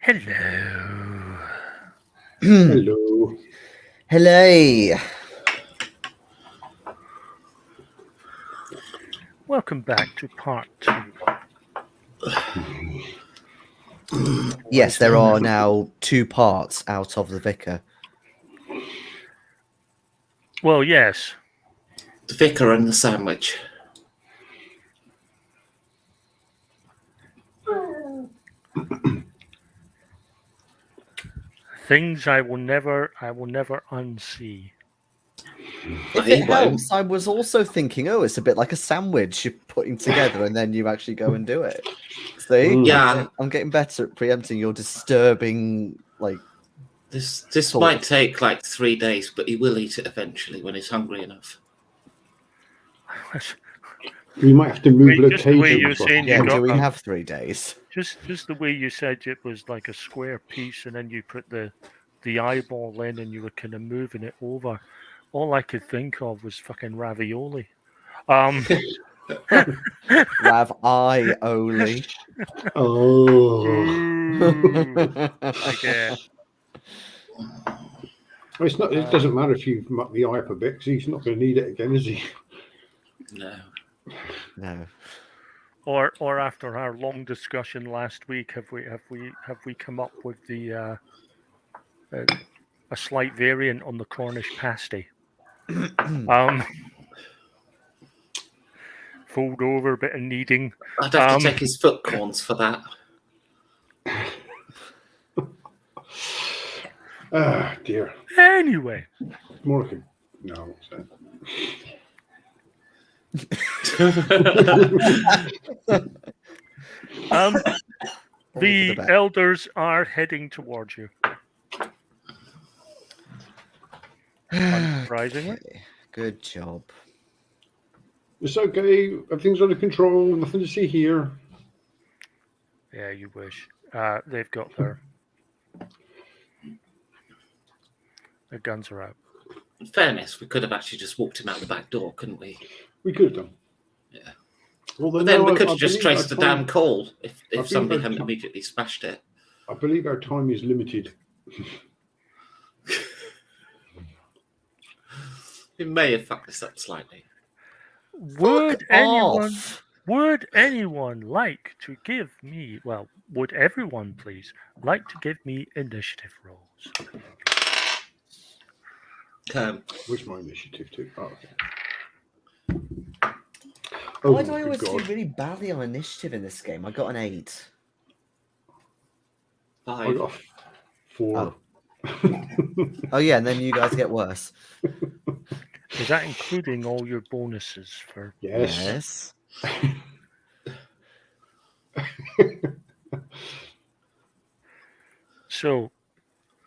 Hello. Hello. Hello. Welcome back to part 2. Yes, there are now 2 parts out of the Vicar. Well, yes. The vicar and the sandwich. Things I will never unsee. If He it won't. helps, I was also thinking, oh, it's a bit like a sandwich you're putting together and then you actually go and do it. See? Mm. Yeah, I'm getting better at preempting your disturbing, like, this Thought. might take like 3 days, but he will eat it eventually when he's hungry enough. You might have to move Wait, just the way location. you're saying yeah, you got do we them. have 3 days? Just the way you said it was like a square piece, and then you put the eyeball in, and you were kind of moving it over. All I could think of was fucking ravioli. Rav-I-oli. Oh. Ooh, I guess. It's not. It doesn't matter if you muck the eye up a bit because he's not going to need it again, is he? No. No. Or after our long discussion last week, have we come up with the a slight variant on the Cornish pasty? Fold over, a bit of kneading. I'd have to take his foot corns for that. Ah, dear. Anyway, More like a no. What's that? the back. elders are heading towards you. Unsurprisingly. Okay, good job. It's okay. Everything's under control. Nothing to see here. Yeah, you wish. They've got their guns are out. In fairness, we could have actually just walked him out the back door, couldn't we? We could have done. Yeah. Well, But then no, we could I have just believe traced the our time- damn call if believe somebody our hadn't time- immediately smashed it. I believe our time is limited. We may have fucked this up slightly. Would Fuck anyone off. would anyone like to give me would everyone please like to give me initiative rolls? Where's my initiative to? Oh, okay. Why do I good always do God. really badly on initiative in this game? I got an 8. I 5. got a 4. Oh yeah, and then you guys get worse. Is that including all your bonuses for Yes. So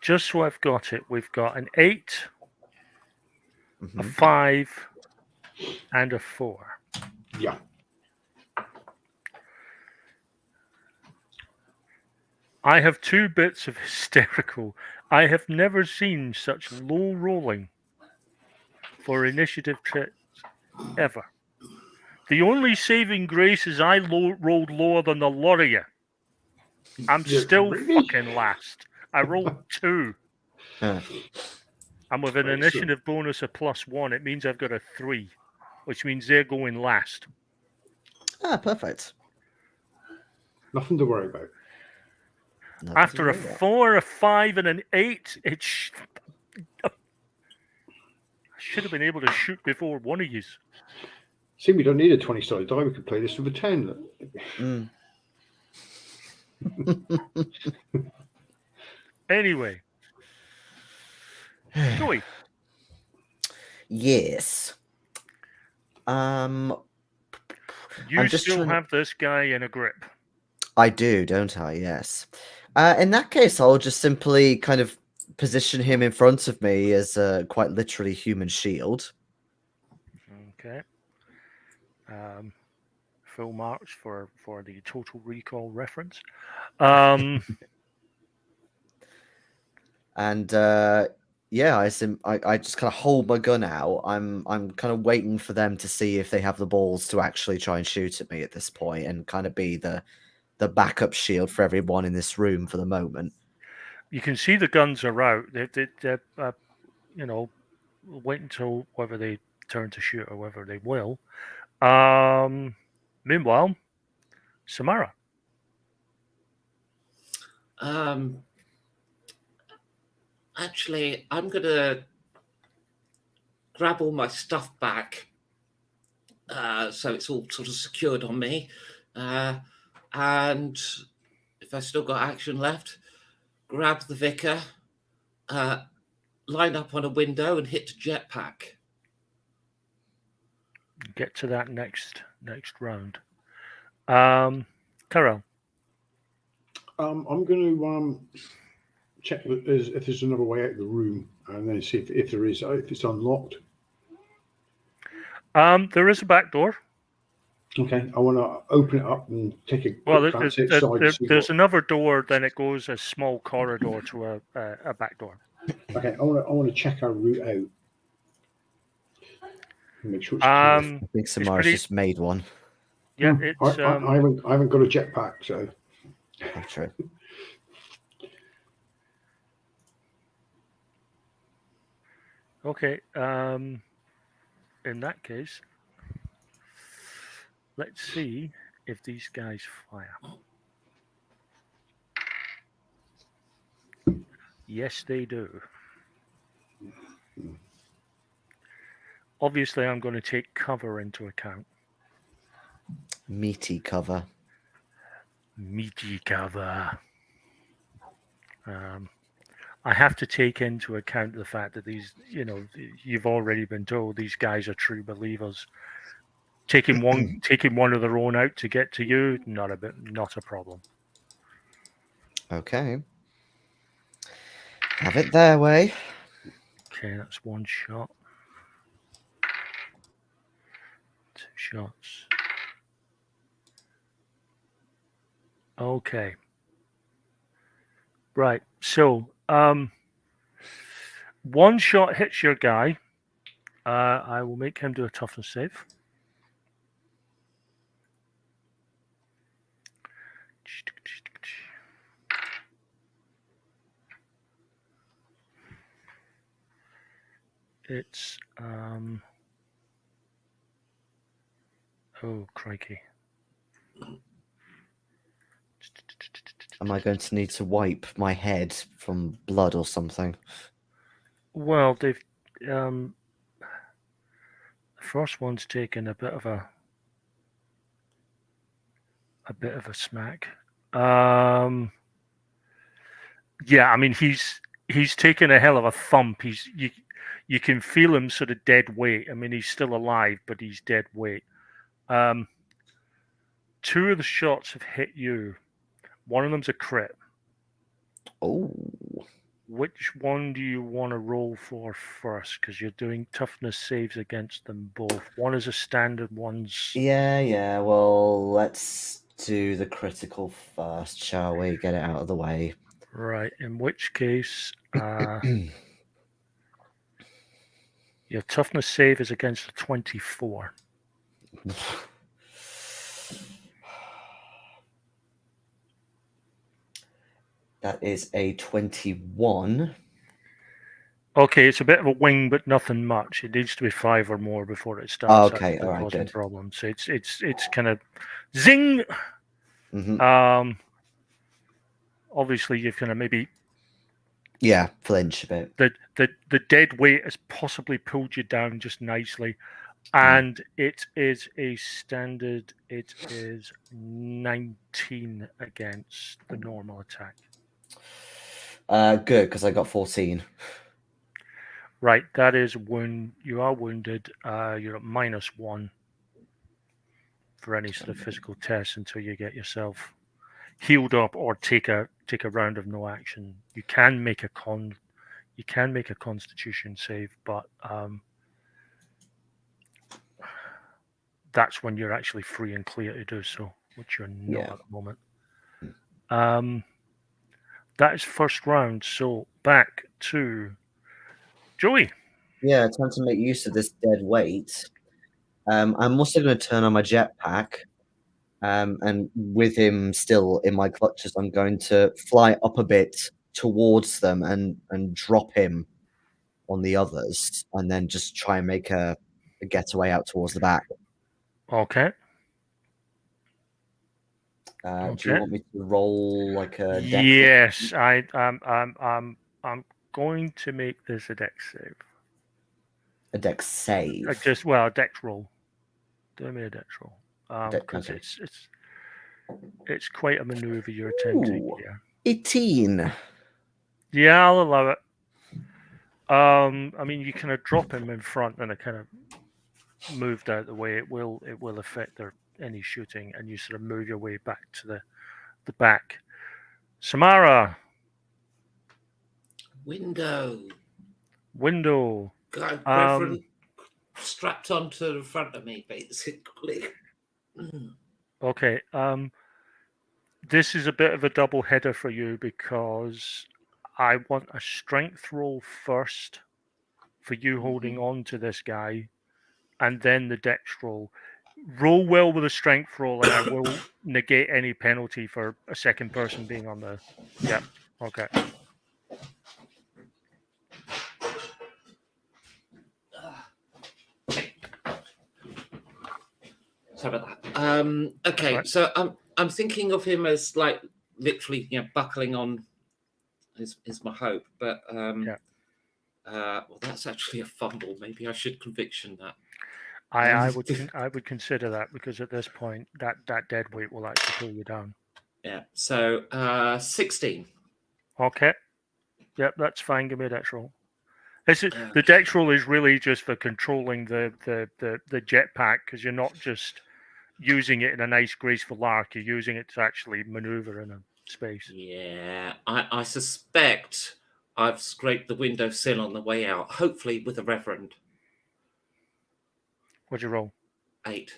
just so I've got it, we've got an 8, a Mhm. 5, and a 4. Yeah. I have 2 bits of hysterical. I have never seen such low rolling for initiative checks ever. The only saving grace is I rolled lower than the lot of you. I'm Yeah, still really? fucking last. I rolled 2. Huh. And with an Right, so- initiative bonus of +1, it means I've got a 3, which means they're going last. Ah, perfect. Nothing to worry about. Nothing After to a worry about. 4, a 5, and an 8, I should have been able to shoot before one of you. See, we don't need a 20-sided die. We could play this with a 10. Look. Mm. Anyway, Joey, Yes. you I'm just still trying to- have this guy in a grip. I do, don't I? Yes. In that case, I'll just simply kind of position him in front of me as a quite literally human shield. Okay. Full marks for the Total Recall reference. And yeah, I just kind of hold my gun out. I'm kind of waiting for them to see if they have the balls to actually try and shoot at me at this point, and kind of be the the backup shield for everyone in this room for the moment. You can see the guns are out. They you know, wait until whether they turn to shoot or whether they will. Meanwhile, Samara. Actually, I'm gonna grab all my stuff back, so it's all sort of secured on me. And if I still got action left, grab the vicar, line up on a window, and hit the jetpack. Get to that next round. Carol. I'm going to check if there's another way out of the room, and then see if there is, if it's unlocked. There is a back door. Okay, I want to open it up and take a Well, quick glance outside. there's another door. Then it goes a small corridor to a back door. Okay, I want to check our route out. Make sure it's clear. I think Samara's pretty- just made one. Yeah, I it's haven't got a jetpack, so Oh, true. okay. In that case, let's see if these guys fire. Yes, they do. Obviously, I'm going to take cover into account. Meaty cover. Meaty cover. I have to take into account the fact that these, you've already been told these guys are true believers. Taking one of their own out to get to you, not a problem. Okay. Have it their way. Okay, that's one shot. 2 shots. Okay. Right. So, one shot hits your guy. I will make him do a toughness save. It's oh crikey. Am I going to need to wipe my head from blood or something? Well, they've the first one's taken a bit of a smack. Yeah, I mean he's taken a hell of a thump. You can feel him sort of dead weight. I mean he's still alive, but he's dead weight. 2 of the shots have hit you. One of them's a crit. Oh. Which one do you want to roll for first? Because you're doing toughness saves against them both. One is a standard, one's... Yeah. Well, let's do the critical first, shall we? Get it out of the way. Right. In which case, your toughness save is against a 24. That is a 21. Okay, it's a bit of a wing, but nothing much. It needs to be 5 or more before it starts. Okay, all right, causing good. problems. So it's kind of zing. Mm-hmm. Obviously, you've kind of maybe flinch a bit. the dead weight has possibly pulled you down just nicely, and it is a standard. It is 19 against the normal attack. Good, because I got 14. Right, that is wound. You are wounded. You're at -1 for any sort of physical test until you get yourself healed up or take a round of no action. You can make a Constitution save, but that's when you're actually free and clear to do so, which you're not at the moment. That is first round. So back to Joey. Yeah, time to make use of this dead weight. I'm also going to turn on my jetpack And with him still in my clutches, I'm going to fly up a bit towards them and drop him on the others, and then just try and make a getaway out towards the back. Okay. Do you Okay. want me to roll like a dex? Yes, I'm going to make this a dex save. A dex save? A dex roll. Do me a dex roll. Because Okay. it's quite a maneuver you're attempting Ooh. here. 18. Yeah, I'll allow it. I mean, you kind of drop him in front and it kind of moved out the way. It will affect any shooting, and you sort of move your way back to the back. Samara, Window. window. Reverend strapped onto the front of me, basically. Okay. This is a bit of a double header for you because I want a strength roll first for you holding on to this guy, and then the dex roll. Roll well with a strength roll, and I will negate any penalty for a second person being on the. Yeah. Okay. Sorry about that. Okay, Right. so I'm thinking of him as like literally, buckling on is my hope, but well, that's actually a fumble. Maybe I should conviction that. I would consider that, because at this point that dead weight will actually pull you down. Yeah. So 16. Okay. Yep, that's fine. Give me a dex roll. The dex roll is really just for controlling the jetpack, because you're not just using it in a nice graceful arc. You're using it to actually maneuver in a space. Yeah, I suspect I've scraped the windowsill on the way out. Hopefully with a Reverend. What'd you roll? 8.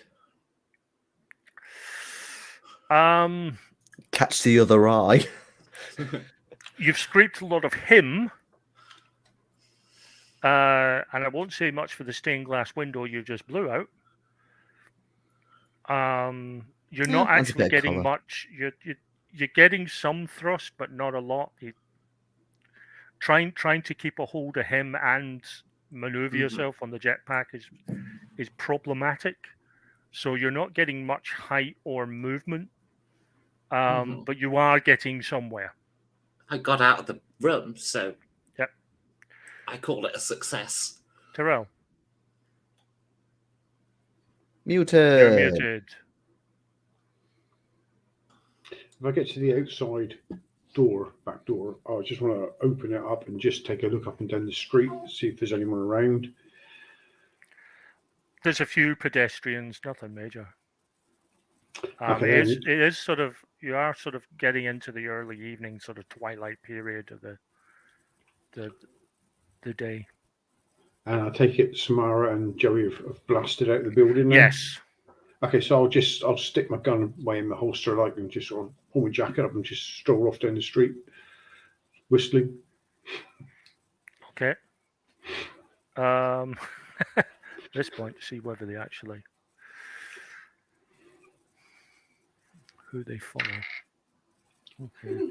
Catch the other eye. You've scraped a lot of him, and I won't say much for the stained glass window you just blew out. You're not actually getting much. You're getting some thrust, but not a lot. Trying to keep a hold of him and maneuver yourself on the jetpack is problematic. So you're not getting much height or movement, but you are getting somewhere. I got out of the room, so yep, I call it a success. Terrell, muted. You're muted. If I get to the outside back door, I just want to open it up and just take a look up and down the street, see if there's anyone around. There's a few pedestrians, nothing major. Okay, it is sort of, you are sort of getting into the early evening, sort of twilight period of the day. And I take it Samara and Joey have blasted out the building now? Yes. Okay, so I'll stick my gun away in the holster like and just sort of pull my jacket up and just stroll off down the street, whistling. Okay. At this point, to see whether they actually who they follow. Okay.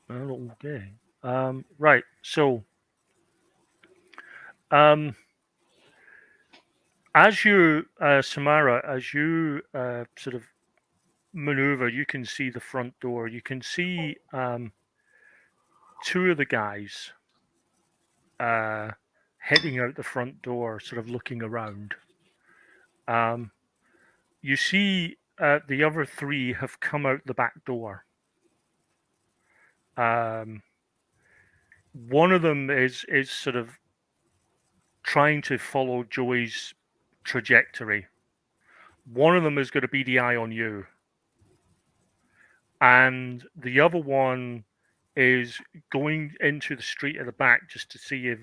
Well, okay. Right. So, as you, Samara, as you sort of maneuver, you can see the front door. You can see two of the guys heading out the front door, sort of looking around. You see the other three have come out the back door. One of them is sort of trying to follow Joey's trajectory. One of them is going to be the eye on you. And the other one is going into the street at the back just to see if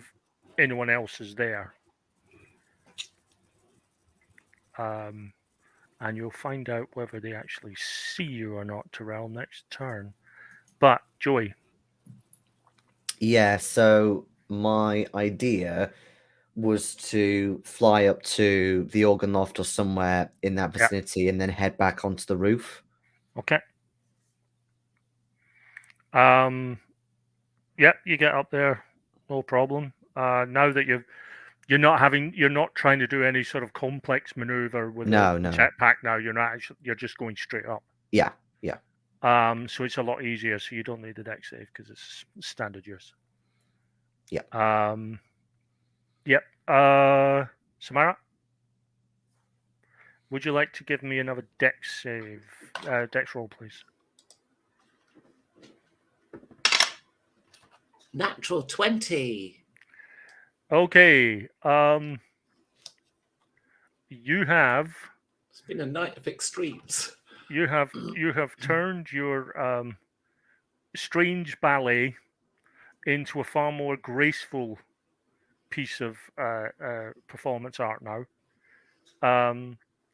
anyone else is there. And you'll find out whether they actually see you or not, Terrell, next turn. But, Joey. Yeah, so my idea was to fly up to the organ loft or somewhere in that Yeah. vicinity and then head back onto the roof. Okay. Yeah, you get up there, no problem. Now that you're not trying to do any sort of complex maneuver with No, the no. jetpack. Now you're just going straight up. Yeah. So it's a lot easier. So you don't need the deck save because it's standard use. Yeah. Yep. Samara, would you like to give me another dex save, dex roll, please? Natural 20. Okay. You have It's been a night of extremes. you have turned your strange ballet into a far more graceful piece of performance art now.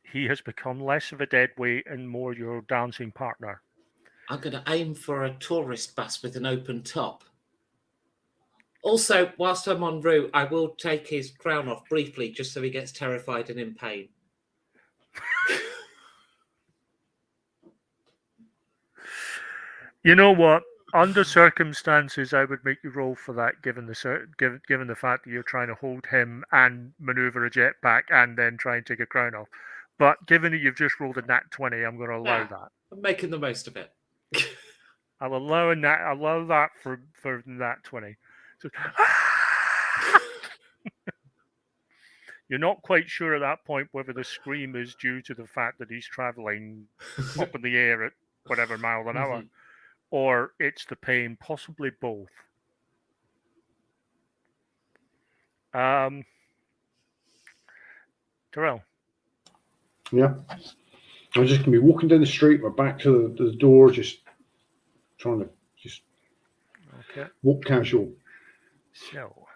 He has become less of a dead weight and more your dancing partner. I'm going to aim for a tourist bus with an open top. Also, whilst I'm en route, I will take his crown off briefly just so he gets terrified and in pain. You know what? Under circumstances, I would make you roll for that, given the fact that you're trying to hold him and maneuver a jetpack and then try and take a crown off. But given that you've just rolled a nat 20, I'm going to allow that. I'm making the most of it. I'll allow that for nat 20. So, you're not quite sure at that point whether the scream is due to the fact that he's traveling up in the air at whatever mile an hour, or it's the pain, possibly both. Terrell. Yeah. I'm just going to be walking down the street, my back to the door, just trying to just walk casual. So,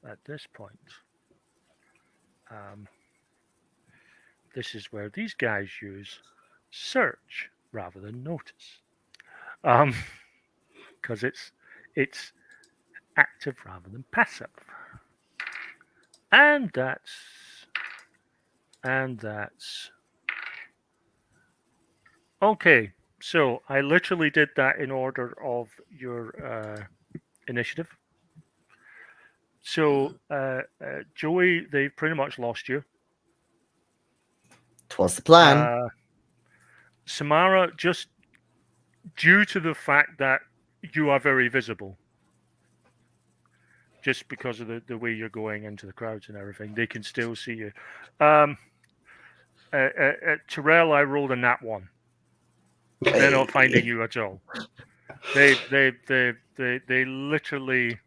at this point, this is where these guys use search rather than notice, because it's active rather than passive, and that's okay. So I literally did that in order of your initiative. So, Joey, they've pretty much lost you. 'Twas the plan. Samara, just due to the fact that you are very visible, just because of the way you're going into the crowds and everything, they can still see you. Terrell, I rolled a nat 1. They're not finding you at all. They literally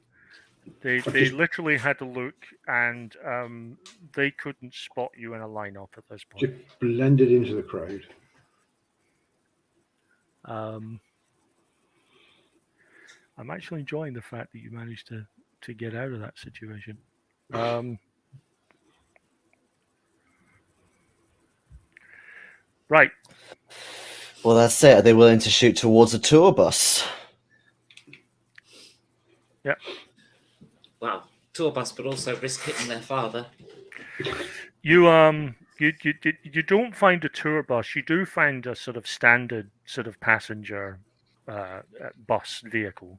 had to look, and they couldn't spot you in a lineup at this point. Just blended into the crowd. I'm actually enjoying the fact that you managed to get out of that situation. Right. Well, that's it. Are they willing to shoot towards a tour bus? Yeah. Wow, tour bus, but also risk hitting their father. You don't find a tour bus. You do find a sort of standard sort of passenger bus vehicle.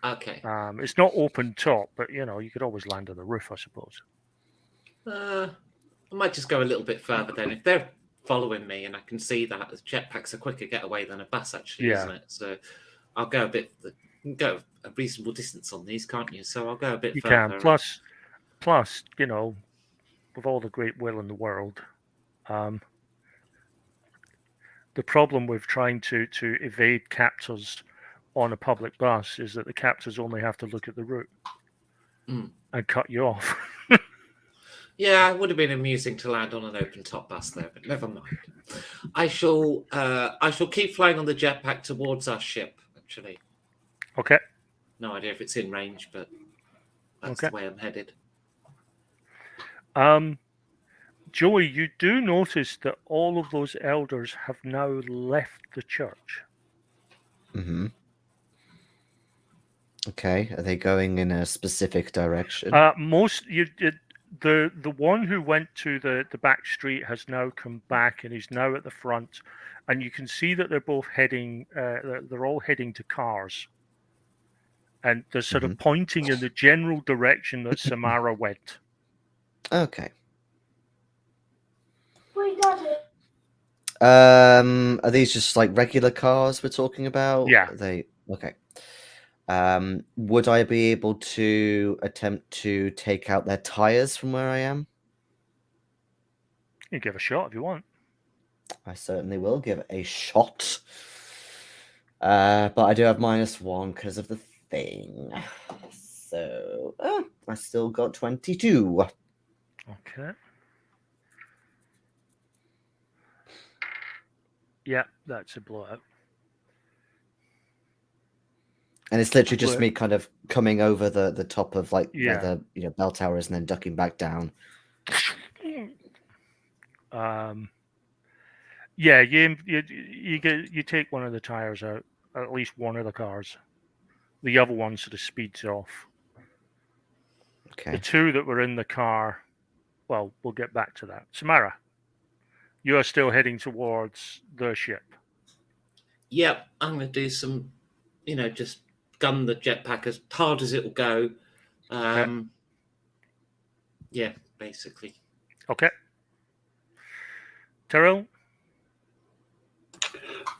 Okay. It's not open top, but you could always land on the roof, I suppose. I might just go a little bit further then. If they're following me and I can see that the jetpack's a quicker getaway than a bus, actually, isn't it? So I'll go go a reasonable distance on these, can't you? So I'll go a bit further. You can. Plus, with all the great will in the world, the problem with trying to evade captors on a public bus is that the captors only have to look at the route and cut you off. Yeah, it would have been amusing to land on an open top bus there, but never mind. I shall keep flying on the jetpack towards our ship, actually. Okay. No idea if it's in range, but that's the way I'm headed. Joey, you do notice that all of those elders have now left the church. Mm-hmm. Okay, are they going in a specific direction? the one who went to the back street has now come back and is now at the front, and you can see that they're both heading. They're all heading to cars, and they're sort of pointing in the general direction that Samara went. Okay. We got it. Are these just like regular cars we're talking about? Yeah. Are they okay. Would I be able to attempt to take out their tires from where I am? You can give a shot if you want. I certainly will give it a shot. But I do have -1 because of the thing. So I still got 22. Okay. Yeah, that's a blowout. And it's literally just Well- me kind of coming over the top of like Yeah. where the bell towers and then ducking back down. Yeah, you take one of the tires out, at least one of the cars. The other one sort of speeds off. The Okay. two that were in the car, well, we'll get back to that. Samara, you are still heading towards the ship. Yep, I'm going to do some, just gun the jetpack as hard as it will go. Yeah, basically. Okay. Tyrell?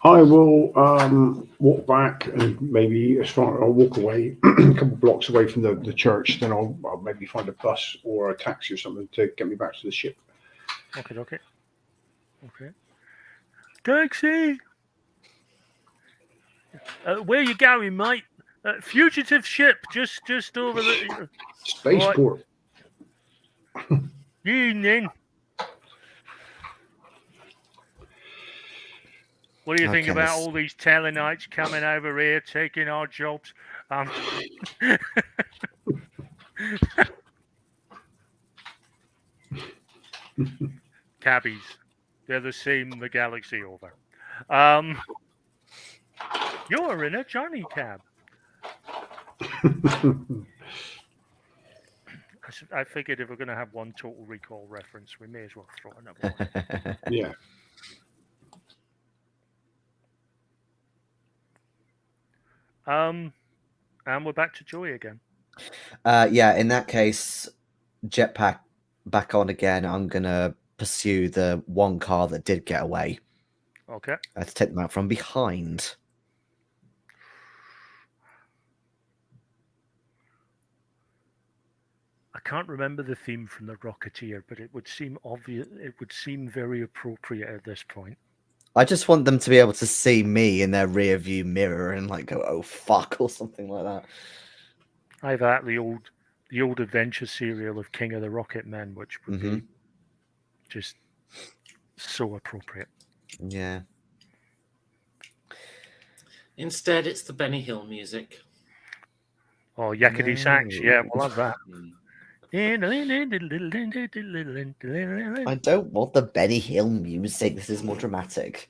I will walk back and maybe I'll walk away a couple of blocks away from the church. Then I'll maybe find a bus or a taxi or something to get me back to the ship. Okay. Taxi! Where you going, mate? Fugitive ship, just over the Spaceport. evening. What do you think Okay, about this- all these Telenites coming over here, taking our jobs? Cabbies. They're the same the galaxy over. You're in a Johnny cab. I figured if we're going to have one Total Recall reference, we may as well throw another one. Yeah. And we're back to Joey again. Yeah, in that case, jetpack back on again. I'm gonna pursue the one car that did get away. Okay. To take them out from behind. I can't remember the theme from the Rocketeer, but it would seem obvious. It would seem very appropriate at this point. I just want them to be able to see me in their rear view mirror and like go, "Oh fuck," or something like that. Either that, the old adventure serial of King of the Rocket Men, which would be just so appropriate. Yeah. Instead, it's the Benny Hill music. Oh, Yakety Sax. Yeah, we'll have that. I don't want the Benny Hill music. This is more dramatic.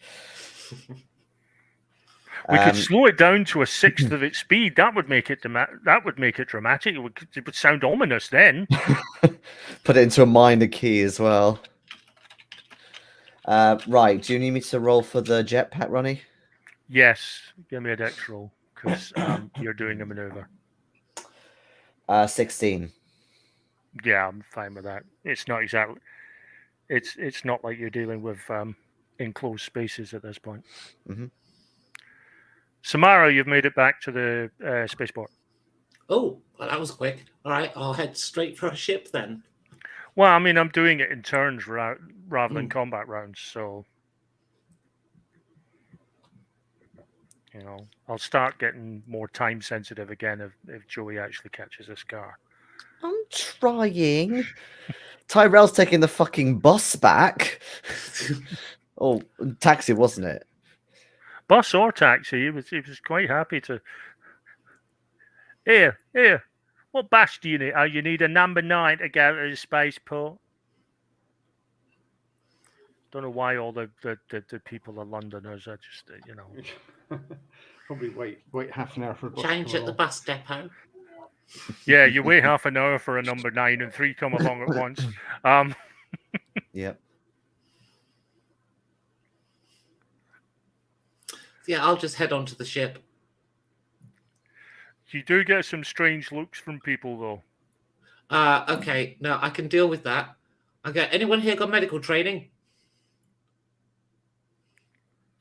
We could slow it down to a sixth of its speed. That would make it dramatic. It would sound ominous then. Put it into a minor key as well. Right. Do you need me to roll for the jetpack, Ronnie? Yes, give me a dex roll because you're doing a maneuver. 16. Yeah, I'm fine with that. It's not exactly. It's not like you're dealing with enclosed spaces at this point. Mhm. Samara, you've made it back to the spaceport. Oh, well, that was quick. All right, I'll head straight for a ship then. Well, I mean, I'm doing it in turns rather than combat rounds, so I'll start getting more time sensitive again if Joey actually catches this car. I'm trying. Tyrell's taking the fucking bus back. Oh, taxi, wasn't it? Bus or taxi, he was quite happy to. Here. What bus do you need? Oh, you need a number 9 to go to the spaceport. Don't know why all the people are Londoners are just, Probably wait half an hour for a bus to Change come at the along. bus depot. Yeah, you wait half an hour for a number 9 and 3 come along at once. Yep. Yeah, I'll just head on to the ship. You do get some strange looks from people, though. Okay, no, I can deal with that. Okay, anyone here got medical training?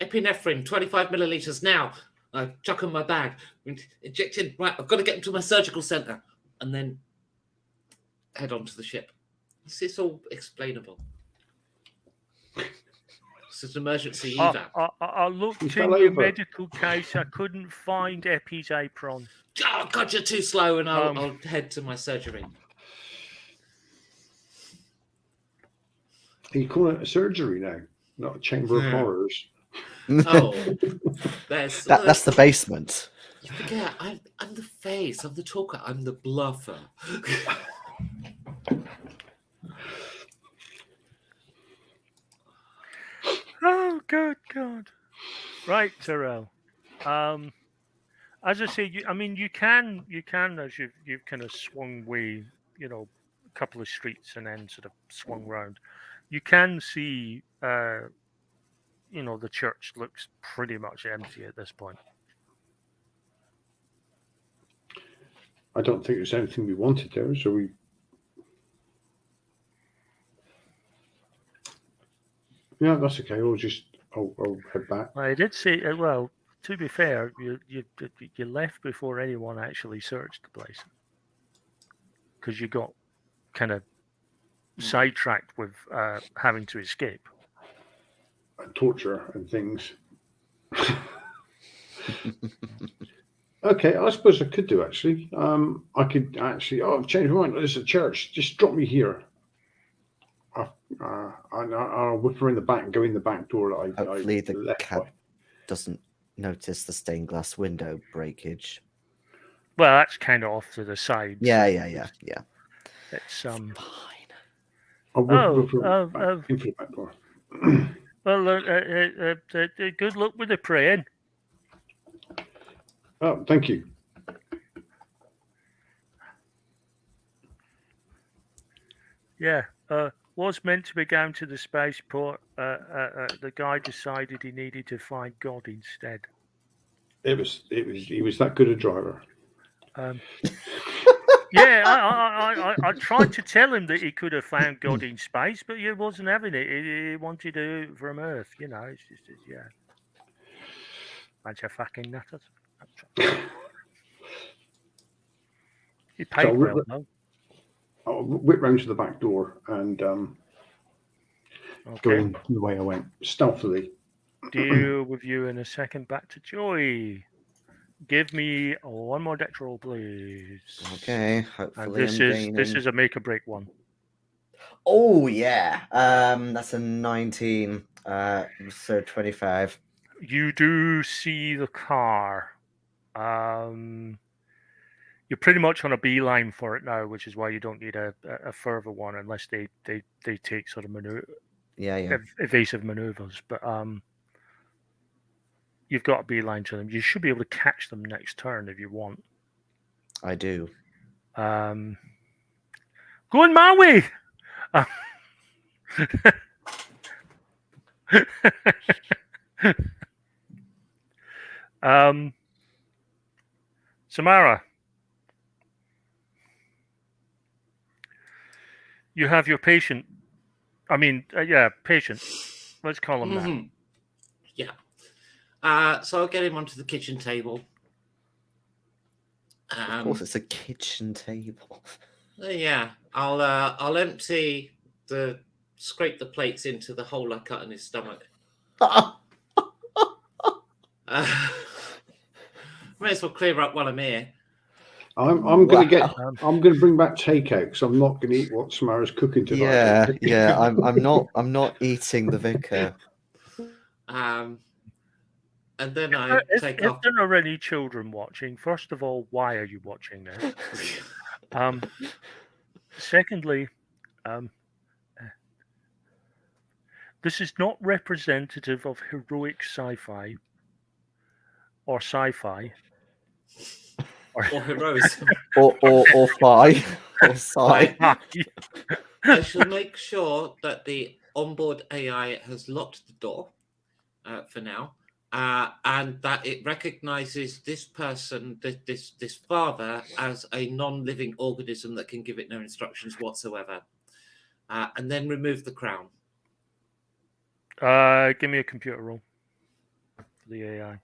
Epinephrine, 25 milliliters now. Chuck in my bag. Injected. Right, I've got to get into my surgical center. And then head on to the ship. It's all explainable. This is an emergency evac. I looked He in fell your over. medical case. I couldn't find Epi's apron. Oh, God, you're too slow, and I'll Um, head to my surgery. You call it a surgery now, not a chamber of Yeah. horrors. Oh, there's That's the basement. You forget, I'm the face. I'm the talker. I'm the bluffer. Oh, good God. Right, Terrell. As I say, you can, as you've kind of swung way, a couple of streets and then sort of swung round. You can see, the church looks pretty much empty at this point. I don't think there's anything we wanted there, so we. Yeah, that's okay. I'll head back. I did say, well, to be fair, you left before anyone actually searched the place because you got kind of sidetracked with having to escape. And torture and things. Okay, I suppose I could do actually. I could actually. Oh, I've changed my mind. There's a church. Just drop me here. I'll whip around the back and go in the back door that Hopefully I the left cat by. doesn't notice the stained glass window breakage. Well, that's kind of off to the side. Yeah. It's Fine. I'll whip around back into the back door. well, good luck with the praying. Oh, thank you. Yeah, was meant to be going to the spaceport. The guy decided he needed to find God instead. He was that good a driver. Yeah, I tried to tell him that he could have found God in space, but he wasn't having it. He wanted to do it from Earth. It's just yeah, bunch of fucking nutters. He paid So well though. I'll whip round to the back door and go Okay, in the way I went, stealthily. deal with you in a second. Back to Joy. Give me one more dex roll, please. Okay. And Hopefully this I'm is a make or break one. Oh yeah. That's a 19. So 25. You do see the car. You're pretty much on a beeline for it now, which is why you don't need a further one unless they take sort of Yeah. evasive maneuvers. But you've got a beeline to them. You should be able to catch them next turn if you want. I do. Going my way. Samara, you have your patient. Patient. Let's call him that. Yeah. So I'll get him onto the kitchen table. Of course, it's a kitchen table. Yeah, I'll scrape the plates into the hole I cut in his stomach. May as well clear up while I'm here. I'm gonna bring back takeout because I'm not gonna eat what Samara's cooking tonight. Yeah. I'm not eating the vicar. And then I take If off. there are any children watching, first of all, why are you watching this? Secondly, this is not representative of heroic sci-fi or sci-fi. or heroism. or fly, or sigh. I shall make sure that the onboard AI has locked the door for now, and that it recognizes this person, this father, as a non-living organism that can give it no instructions whatsoever, and then remove the crown. Give me a computer roll for the AI.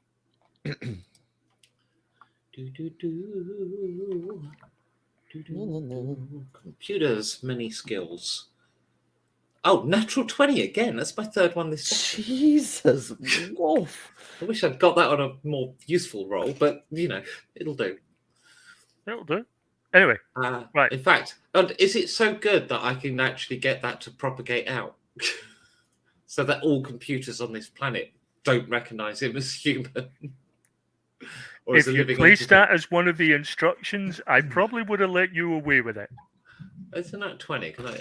Computers, many skills. Oh, natural 20 again. That's my third one this session. Jesus, wolf. I wish I'd got that on a more useful roll, but it'll do. That'll do. Anyway, right. In fact, and is it so good that I can actually get that to propagate out so that all computers on this planet don't recognize him as human? Or If as a you living placed entity? that as one of the instructions, I probably would have let you away with it. Isn't that 20? Can I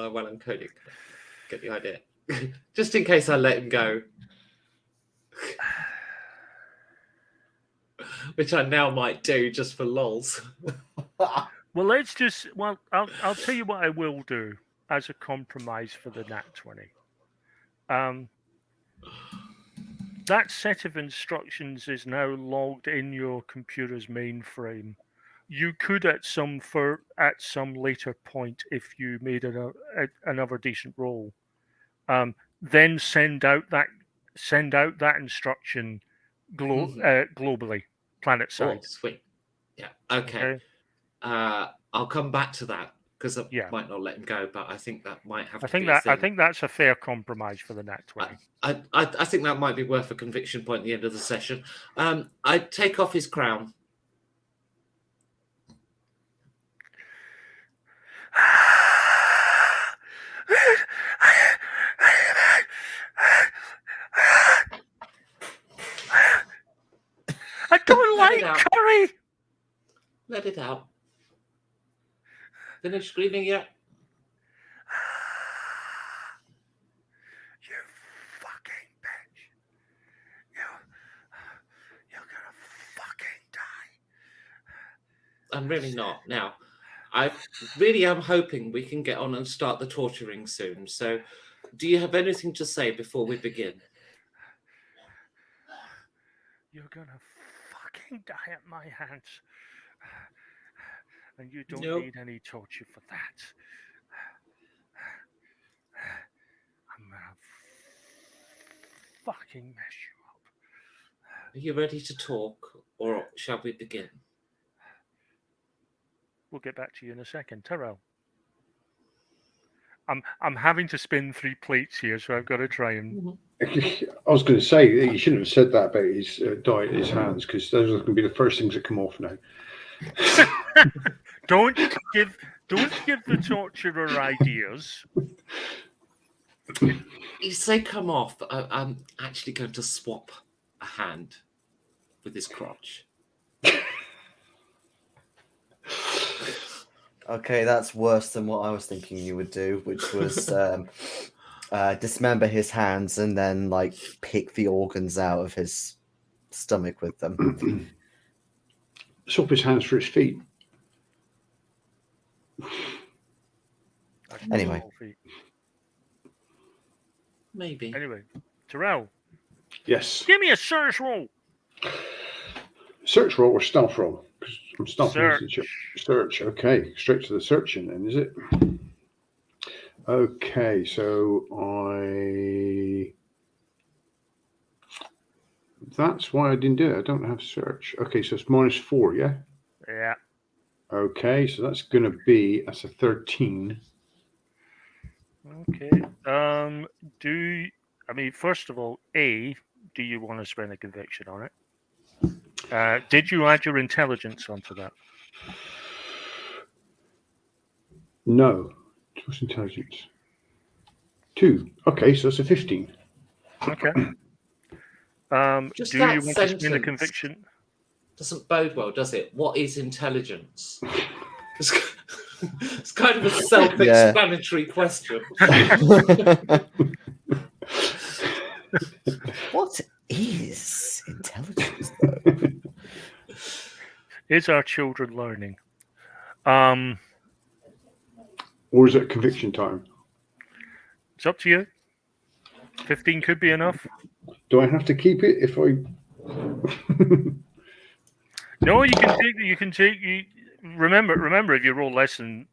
while I'm coding? Get the idea. Just in case I let him go. Which I now might do just for lols. Well, let's just. Well, I'll tell you what I will do as a compromise for the Nat 20. That set of instructions is now logged in your computer's mainframe. You could, at some later point, if you made another decent roll, then send out that instruction globally, planet Oh, side. sweet. Yeah. Okay. I'll come back to that because I might not let him go, but I think that might have. I think that's a fair compromise for the Nat 20. I think that might be worth a conviction point at the end of the session. I take off his crown. I don't like curry. Let it out. Finished screaming yet? You fucking bitch. You're gonna fucking die. I'm really not. Now, I really am hoping we can get on and start the torturing soon. So, do you have anything to say before we begin? You're gonna fucking die at my hands. And you don't need any torture for that. I'm gonna fucking mess you up. Are you ready to talk, or shall we begin? We'll get back to you in a second. Tyrell. I'm having to spin 3 plates here, so I've got to try and... I was going to say, you shouldn't have said that about his diet in his hands, because those are going to be the first things that come off now. Don't give the torturer ideas. You say come off, but I'm actually going to swap a hand with his crotch. Okay, that's worse than what I was thinking you would do, which was dismember his hands and then pick the organs out of his stomach with them. Swap his hands for his feet. Anyway. Maybe. Anyway, Tyrell. Yes. Give me a search roll. Search roll or stealth roll? I'm stealthing. Search. Search. Okay, straight to the searching then, is it? Okay, so that's why I didn't do it. I don't have search. Okay, so it's -4, yeah? Yeah. Okay, so that's going to be, that's a 13. Okay. First of all, do you want to spend a conviction on it? Did you add your intelligence onto that? No. What's intelligence? 2. Okay, so that's a 15. Okay. Just do that you want to spend a sentence conviction? Doesn't bode well, does it? What is intelligence? It's kind of a self-explanatory question. What is intelligence, though? Is our children learning? Or is it conviction time? It's up to you. 15 could be enough. Do I have to keep it if I? No, you can take. You can take. You remember if you roll less than.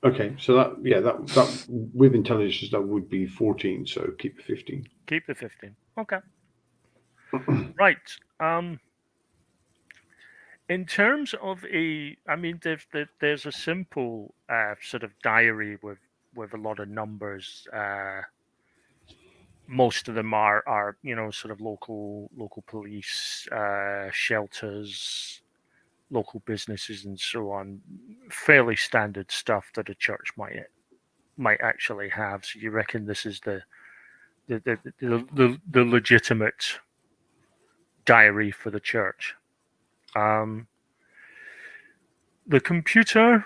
Okay, so that with intelligence that would be 14. So keep the 15. Keep the 15. Okay. Right. In terms of there's a simple sort of diary with a lot of numbers. Most of them are sort of local police, shelters, local businesses, and so on. Fairly standard stuff that a church might actually have. So you reckon this is the legitimate diary for the church? The computer,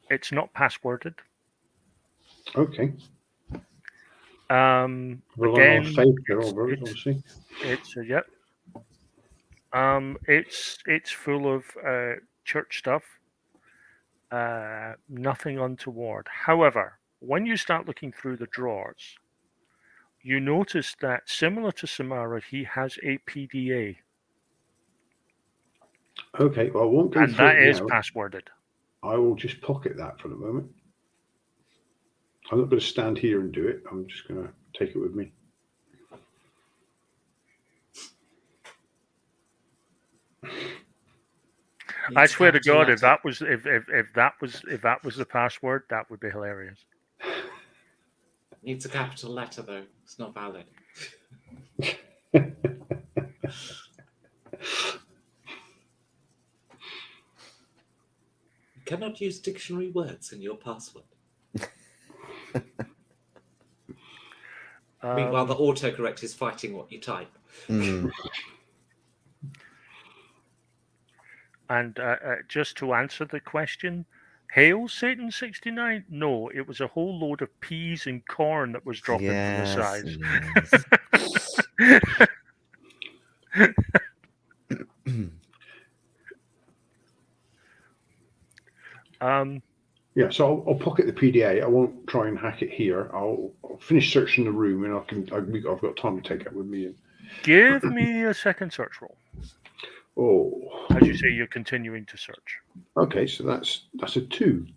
it's not passworded. Okay. Again, faith there, obviously. It's yep. It's full of church stuff. Nothing untoward. However, when you start looking through the drawers, you notice that similar to Samara, he has a PDA. Okay, well, I won't go and through that it is now. passworded. I will just pocket that for the moment. I'm not going to stand here and do it. I'm just going to take it with me. I swear to God, if that was the password, that would be hilarious. Needs a capital letter though. It's not valid. You cannot use dictionary words in your password. Meanwhile, the autocorrect is fighting what you type. And just to answer the question, hail Satan 69? No, it was a whole load of peas and corn that was dropping from the sides. Yeah, so I'll pocket the PDA. I won't try and hack it here. I'll finish searching the room, and I've got time to take it with me. Give me a second search roll. Oh, as you say, you're continuing to search. Okay, so that's a 2.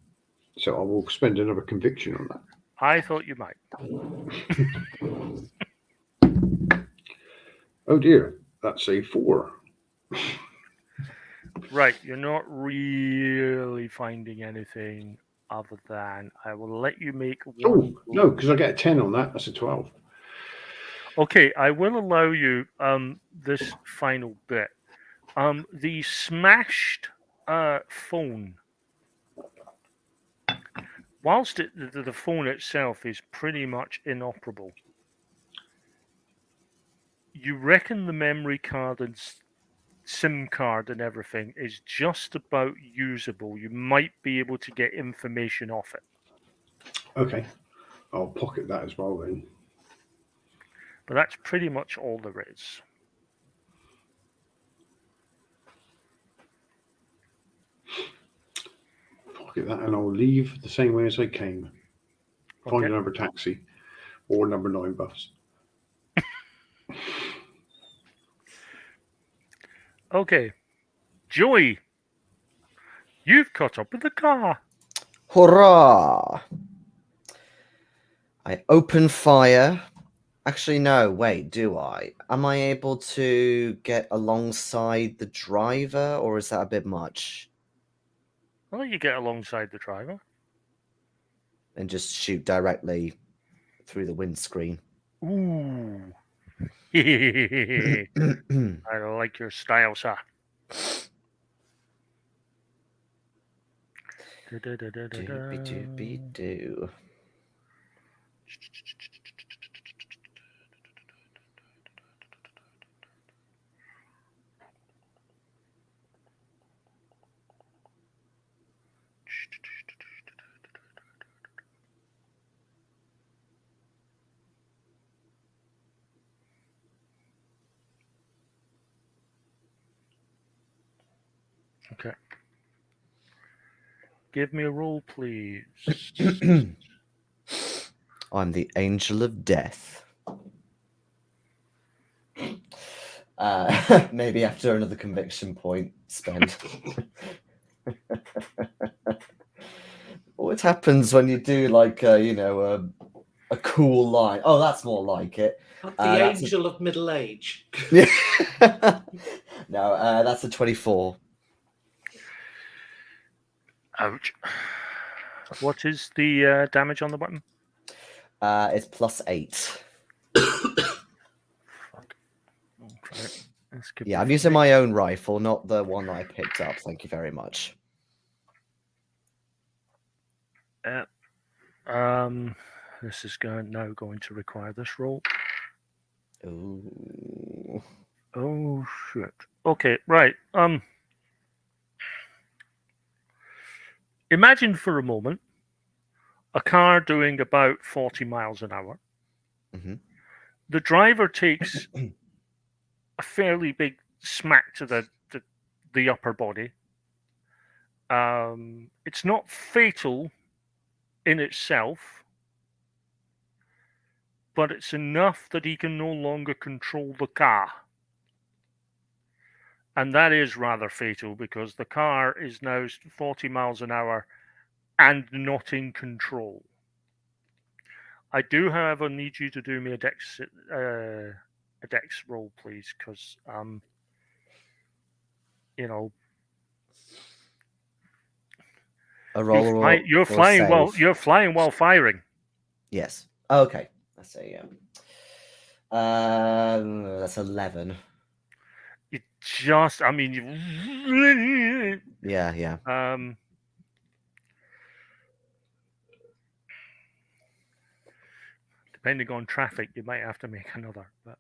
So I will spend another conviction on that. I thought you might. Oh dear, that's a 4. Right, you're not really finding anything other than I will let you make one. Oh, no, because I get a 10 on that. That's a 12. Okay, I will allow you this final bit. The smashed phone, whilst the phone itself is pretty much inoperable, you reckon the memory card and SIM card and everything is just about usable. You might be able to get information off it. Okay, I'll pocket that as well then. But that's pretty much all there is. Pocket that, and I'll leave the same way as I came. Find Okay. another taxi or number 9 bus. Okay, Joey, you've caught up with the car. Hurrah! I open fire. Actually, no, wait, do I? Am I able to get alongside the driver, or is that a bit much? I'll let you get alongside the driver. And just shoot directly through the windscreen. Ooh. I like your style, sir. Doobie-doobie-doo. Okay. Give me a roll, please. I'm the angel of death. Maybe after another conviction point spent. What happens when you do like a cool line? Oh, that's more like it. I'm the That's angel of middle age. no, that's a 24. Ouch. What is the damage on the button? It's +8. Fuck. Okay. This could Yeah, be I'm using funny. my own rifle, not the one that I picked up. Thank you very much. This is now going to require this roll. Ooh. Oh shit. Okay, right. Imagine for a moment a car doing about 40 miles an hour. Mhm. The driver takes a fairly big smack to the upper body. It's not fatal in itself, but it's enough that he can no longer control the car. And that is rather fatal because the car is now 40 miles an hour and not in control. I do, however, need you to do me a dex roll, please, because you know, A roll you're or flying while save? you're flying while firing. Yes. Okay. Let's see. That's 11. It just, I mean, Yeah. depending on traffic, you might have to make another. But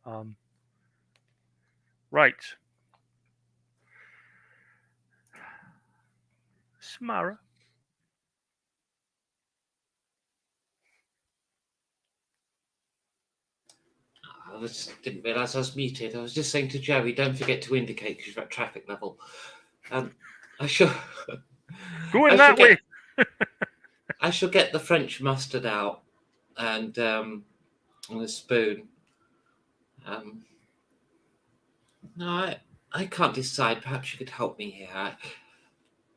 right, Samara. Didn't realise I was muted. I was just saying to Joey, don't forget to indicate because you're at traffic level. I shall Going that way. I shall get the French mustard out and a spoon. No, I can't decide. Perhaps you could help me here. Are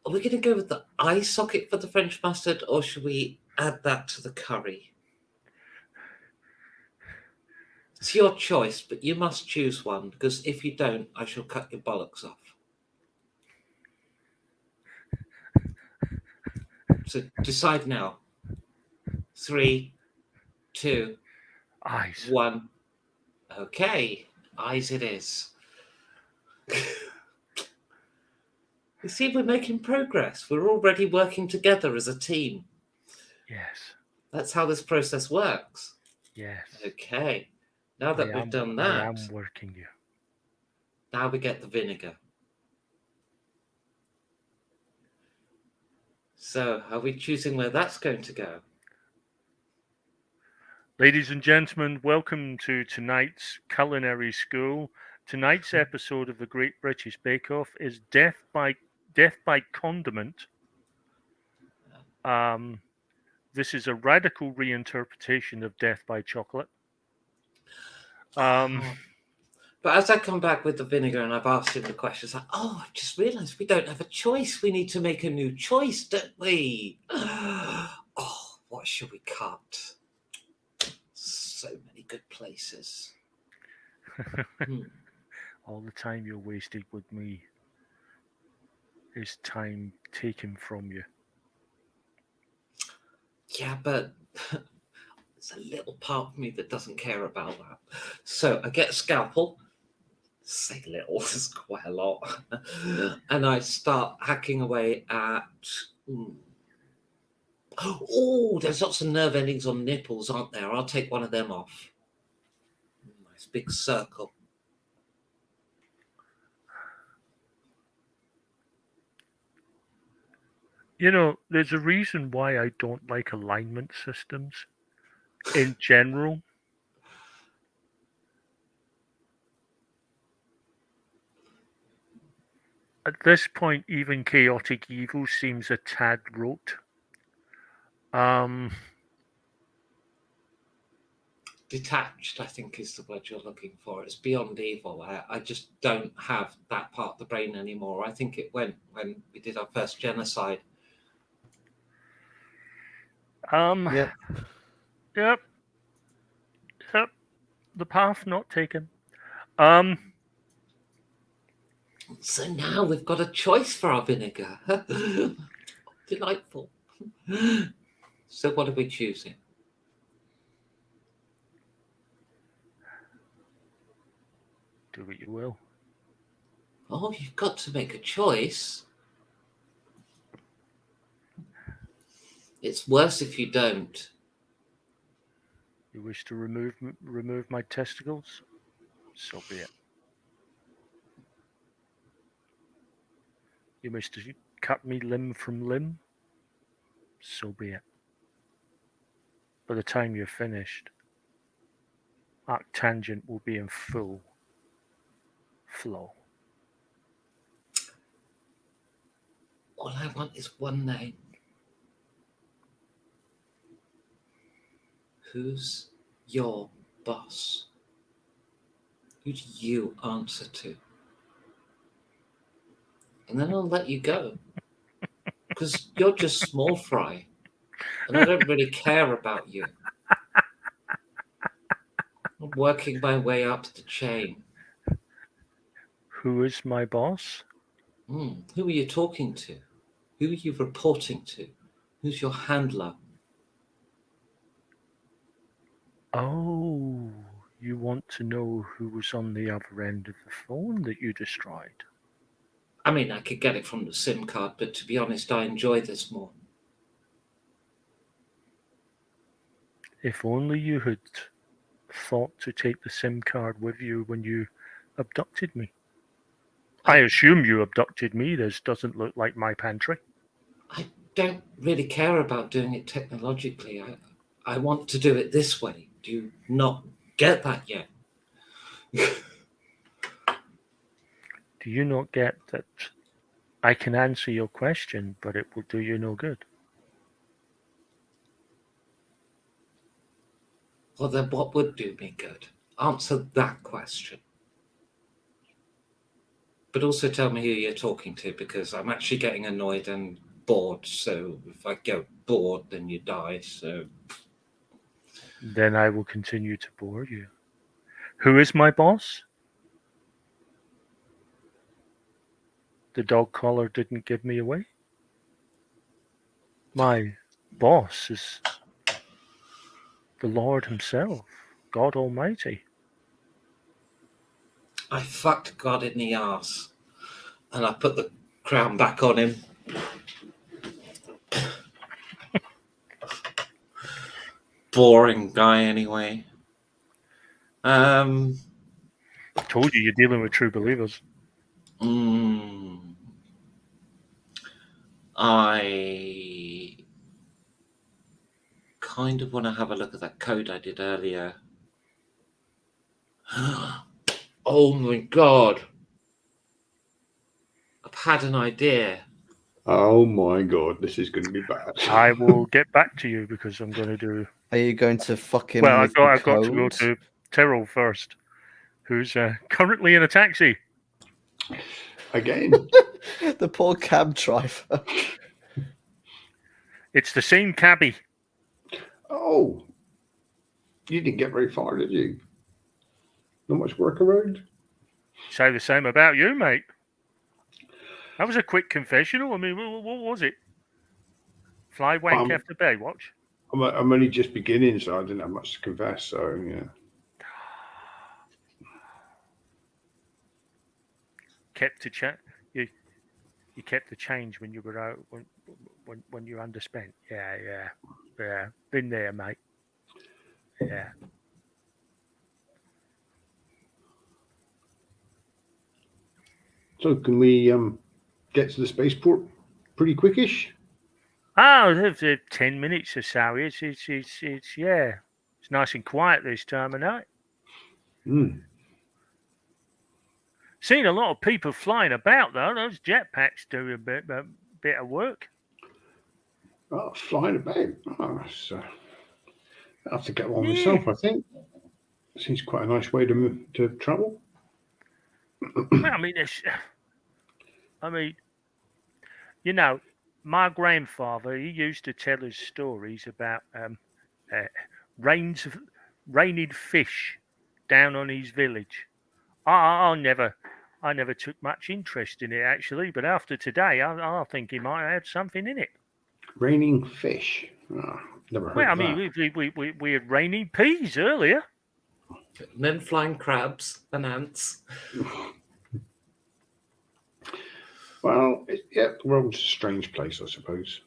we going to go with the eye socket for the French mustard, or should we add that to the curry? It's your choice, but you must choose one, because if you don't, I shall cut your bollocks off. So decide now. 3, 2, Eyes. 1. Okay, eyes it is. You see, we're making progress. We're already working together as a team. Yes. That's how this process works. Yes. Okay. Now that we've done that, I am working you. now we get the vinegar. So, are we choosing where that's going to go? Ladies and gentlemen, welcome to tonight's culinary school. Tonight's episode of the Great British Bake Off is Death by Condiment. This is a radical reinterpretation of Death by Chocolate. But as I come back with the vinegar and I've asked him the questions, like, I've just realised we don't have a choice. We need to make a new choice, don't we? What should we cut? So many good places. All the time you're wasting with me is time taken from you. Yeah, but there's a little part of me that doesn't care about that. So I get a scalpel. Say little, there's quite a lot. And I start hacking away at... Oh, there's lots of nerve endings on nipples, aren't there? I'll take one of them off. Nice big circle. You know, there's a reason why I don't like alignment systems in general. At this point, even chaotic evil seems a tad rote. Detached, I think, is the word you're looking for. It's beyond evil. I just don't have that part of the brain anymore. I think it went when we did our first genocide. Yep. Yep. Yep. The path not taken. Um. So now we've got a choice for our vinegar. Delightful. So what are we choosing? Do what you will. Oh, you've got to make a choice. It's worse if you don't. You wish to remove my testicles? So be it. You wish to cut me limb from limb? So be it. By the time you're finished, Arctangent will be in full flow. All I want is one name. Who's your boss? Who do you answer to? And then I'll let you go. Because you're just small fry. And I don't really care about you. I'm working my way up the chain. Who is my boss? Who are you talking to? Who are you reporting to? Who's your handler? Oh, you want to know who was on the other end of the phone that you destroyed? I mean, I could get it from the SIM card, but to be honest, I enjoy this more. If only you had thought to take the SIM card with you when you abducted me. I assume you abducted me. This doesn't look like my pantry. I don't really care about doing it technologically. I want to do it this way. Do you not get that yet? Do you not get that I can answer your question, but it will do you no good? Well, then what would do me good? Answer that question. But also tell me who you're talking to, because I'm actually getting annoyed and bored. So if I get bored, then you die. So Then I will continue to bore you. Who is my boss? The dog collar didn't give me away. My boss is the Lord himself, God Almighty. I fucked God in the arse. And I put the crown back on him. Boring guy anyway. Told you you're dealing with true believers. I kind of want to have a look at that code I did earlier. Oh my god. I've had an idea. Oh my god, this is going to be bad. I will get back to you because I'm going to do. Are you going to fuck him Well, with I've the got to go code? to Tyrrell first, who's currently in a taxi. Again. The poor cab driver. It's the same cabbie. Oh, you didn't get very far, did you? Not much work around? Say the same about you, mate. That was a quick confessional. I mean, what was it? Fly wank after Baywatch? I'm only just beginning, so I didn't have much to confess. So, yeah. Kept to chat. You kept the change when you were out when you underspent. Yeah. Been there, mate. Yeah. So, can we get to the spaceport pretty quickish? Oh, 10 minutes or so. It's yeah. It's nice and quiet this time of night. Seen a lot of people flying about though. Those jetpacks do a bit of work. Oh, flying about. Oh, so I have to get one Yeah. myself. I think seems quite a nice way to travel. Well, I mean, you know, my grandfather, he used to tell us stories about raining fish down on his village. I never took much interest in it actually, but after today, I think he might have had something in it. Raining fish. Oh, never heard Well, I of mean, that. we had raining peas earlier. And then flying crabs and ants. Well, yeah, the world's a strange place, I suppose.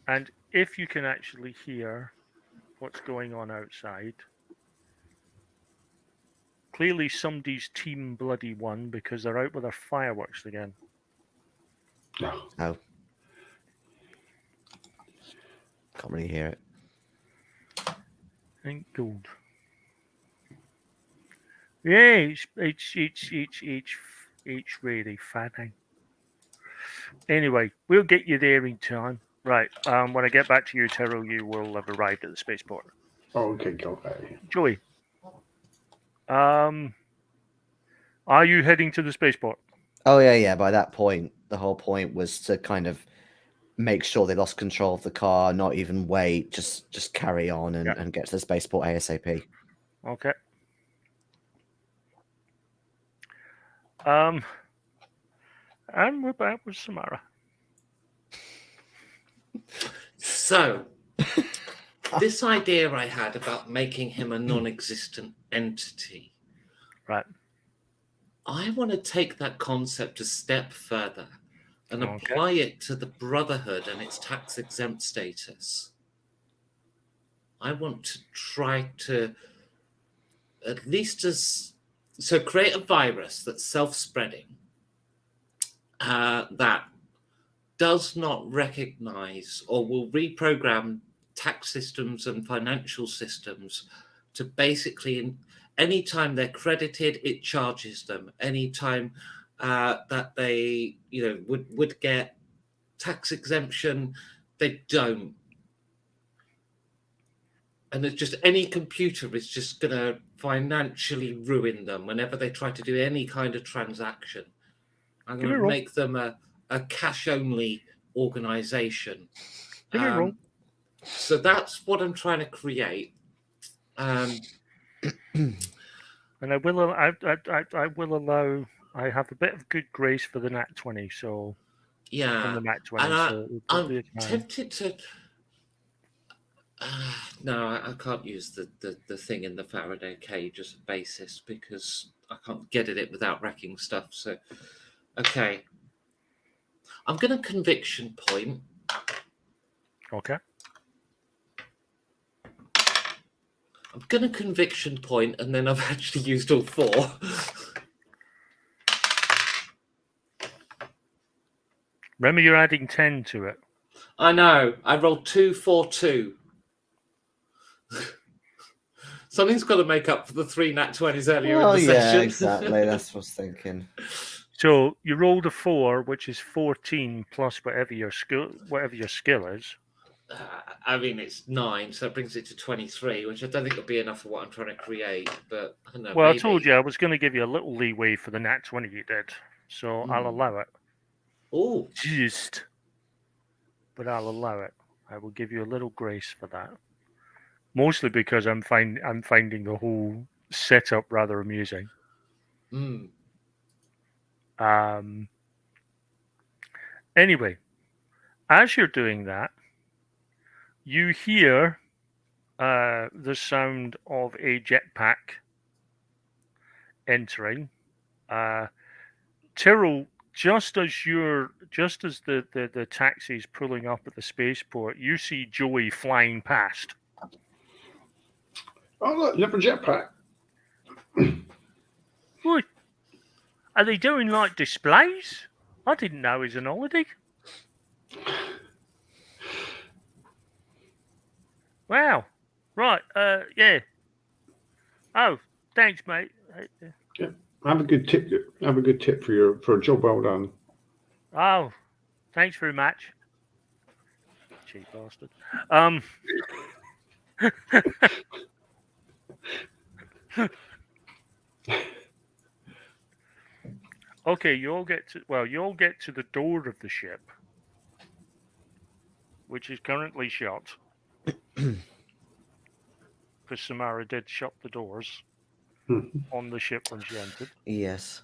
And if you can actually hear what's going on outside, clearly somebody's team bloody won because they're out with their fireworks again. No. Oh. Can't really hear it. Thank God. Yeah, it's really funny. Anyway, we'll get you there in time. Right. When I get back to you, Terrell, you will have arrived at the spaceport. Oh, okay, go ahead. Joey. Are you heading to the spaceport? Oh yeah. By that point, the whole point was to kind of make sure they lost control of the car, not even wait, just carry on and get to the spaceport ASAP. Okay. And we're back with Samara. So, this idea I had about making him a non-existent entity, Right. I want to take that concept a step further and Okay. apply it to the Brotherhood and its tax-exempt status. I want to try to, at least create a virus that's self-spreading, that does not recognize or will reprogram tax systems and financial systems to basically, anytime they're credited, it charges them. Anytime that they, would get tax exemption, they don't. And it's just any computer is just going to financially ruin them whenever they try to do any kind of transaction. I'm going to make them a cash-only organization. Give me a roll. So that's what I'm trying to create. And I will allow. I have a bit of good grace for the Nat 20, so yeah, from the Nat 20. and I'm tempted to. No, I can't use the thing in the Faraday cage as a basis because I can't get at it without wrecking stuff. So, okay, I'm going to conviction point. Okay. I'm going to conviction point, and then I've actually used all four. Remember, you're adding 10 to it. I know. I rolled 2, 4, 2. Something's got to make up for the 3 nat 20s earlier in the session. Yeah, exactly. That's what I was thinking. So you rolled a 4, which is 14 plus whatever your skill is. I mean, it's 9, so it brings it to 23, which I don't think will be enough for what I'm trying to create. But I don't know. Well, maybe. I told you I was going to give you a little leeway for the nat 20 you did, so I'll allow it. Oh, But I'll allow it. I will give you a little grace for that. Mostly because I'm finding the whole setup rather amusing. Anyway, as you're doing that, you hear the sound of a jetpack entering. Tyrrell, just as the taxi's pulling up at the spaceport, you see Joey flying past. Oh, look, another jetpack. What? Are they doing like displays? I didn't know it was an holiday. Wow. Right. Yeah. Oh, thanks, mate. Have a good tip. Have a good tip for a job well done. Oh, thanks very much. Cheap bastard. Okay, you'll get to the door of the ship, which is currently shut. Because Samara did shut the doors on the ship when she entered. Yes.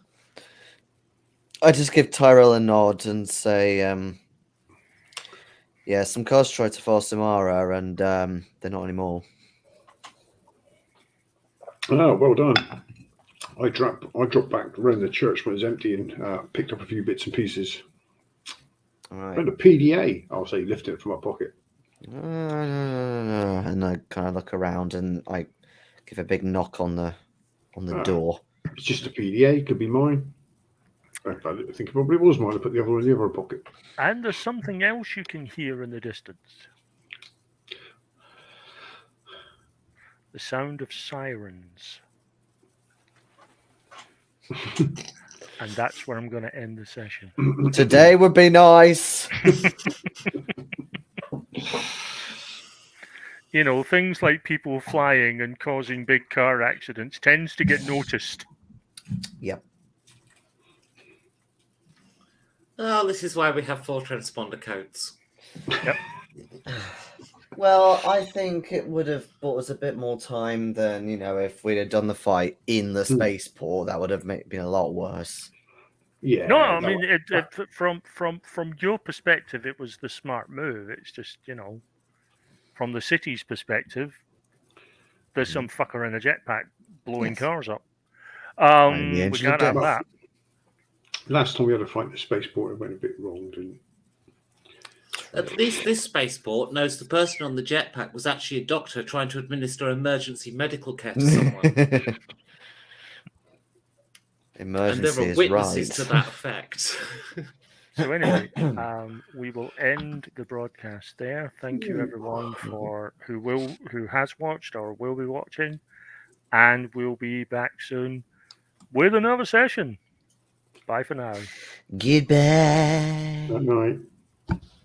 I just give Tyrell a nod and say, yeah, some cars tried to follow Samara and they're not anymore. Oh, well done. I dropped back around the church when it was empty and picked up a few bits and pieces. All right. And a PDA, I'll say, lifted it from my pocket. And I kind of look around and I give a big knock on the door. It's just a PDA, could be mine. In fact, I think it probably was mine. I put the other one in the other pocket. And there's something else you can hear in the distance. The sound of sirens. And that's where I'm going to end the session. Today would be nice. You know, things like people flying and causing big car accidents tends to get noticed. Yep. Oh, this is why we have 4 transponder codes. Yep. Well, I think it would have bought us a bit more time than, if we'd have done the fight in the spaceport. That would have been a lot worse. Yeah. No, I mean, from your perspective, it was the smart move. It's just, from the city's perspective, there's some fucker in a jetpack blowing cars up. We can't have that. Last time we had a fight in the spaceport, it went a bit wrong, didn't it? At least this spaceport knows the person on the jetpack was actually a doctor trying to administer emergency medical care to someone. Emergency and there were is witnesses right. to that effect. So anyway, we will end the broadcast there. Thank you everyone for who has watched or will be watching, and we'll be back soon with another session. Bye for now. Goodbye. That night.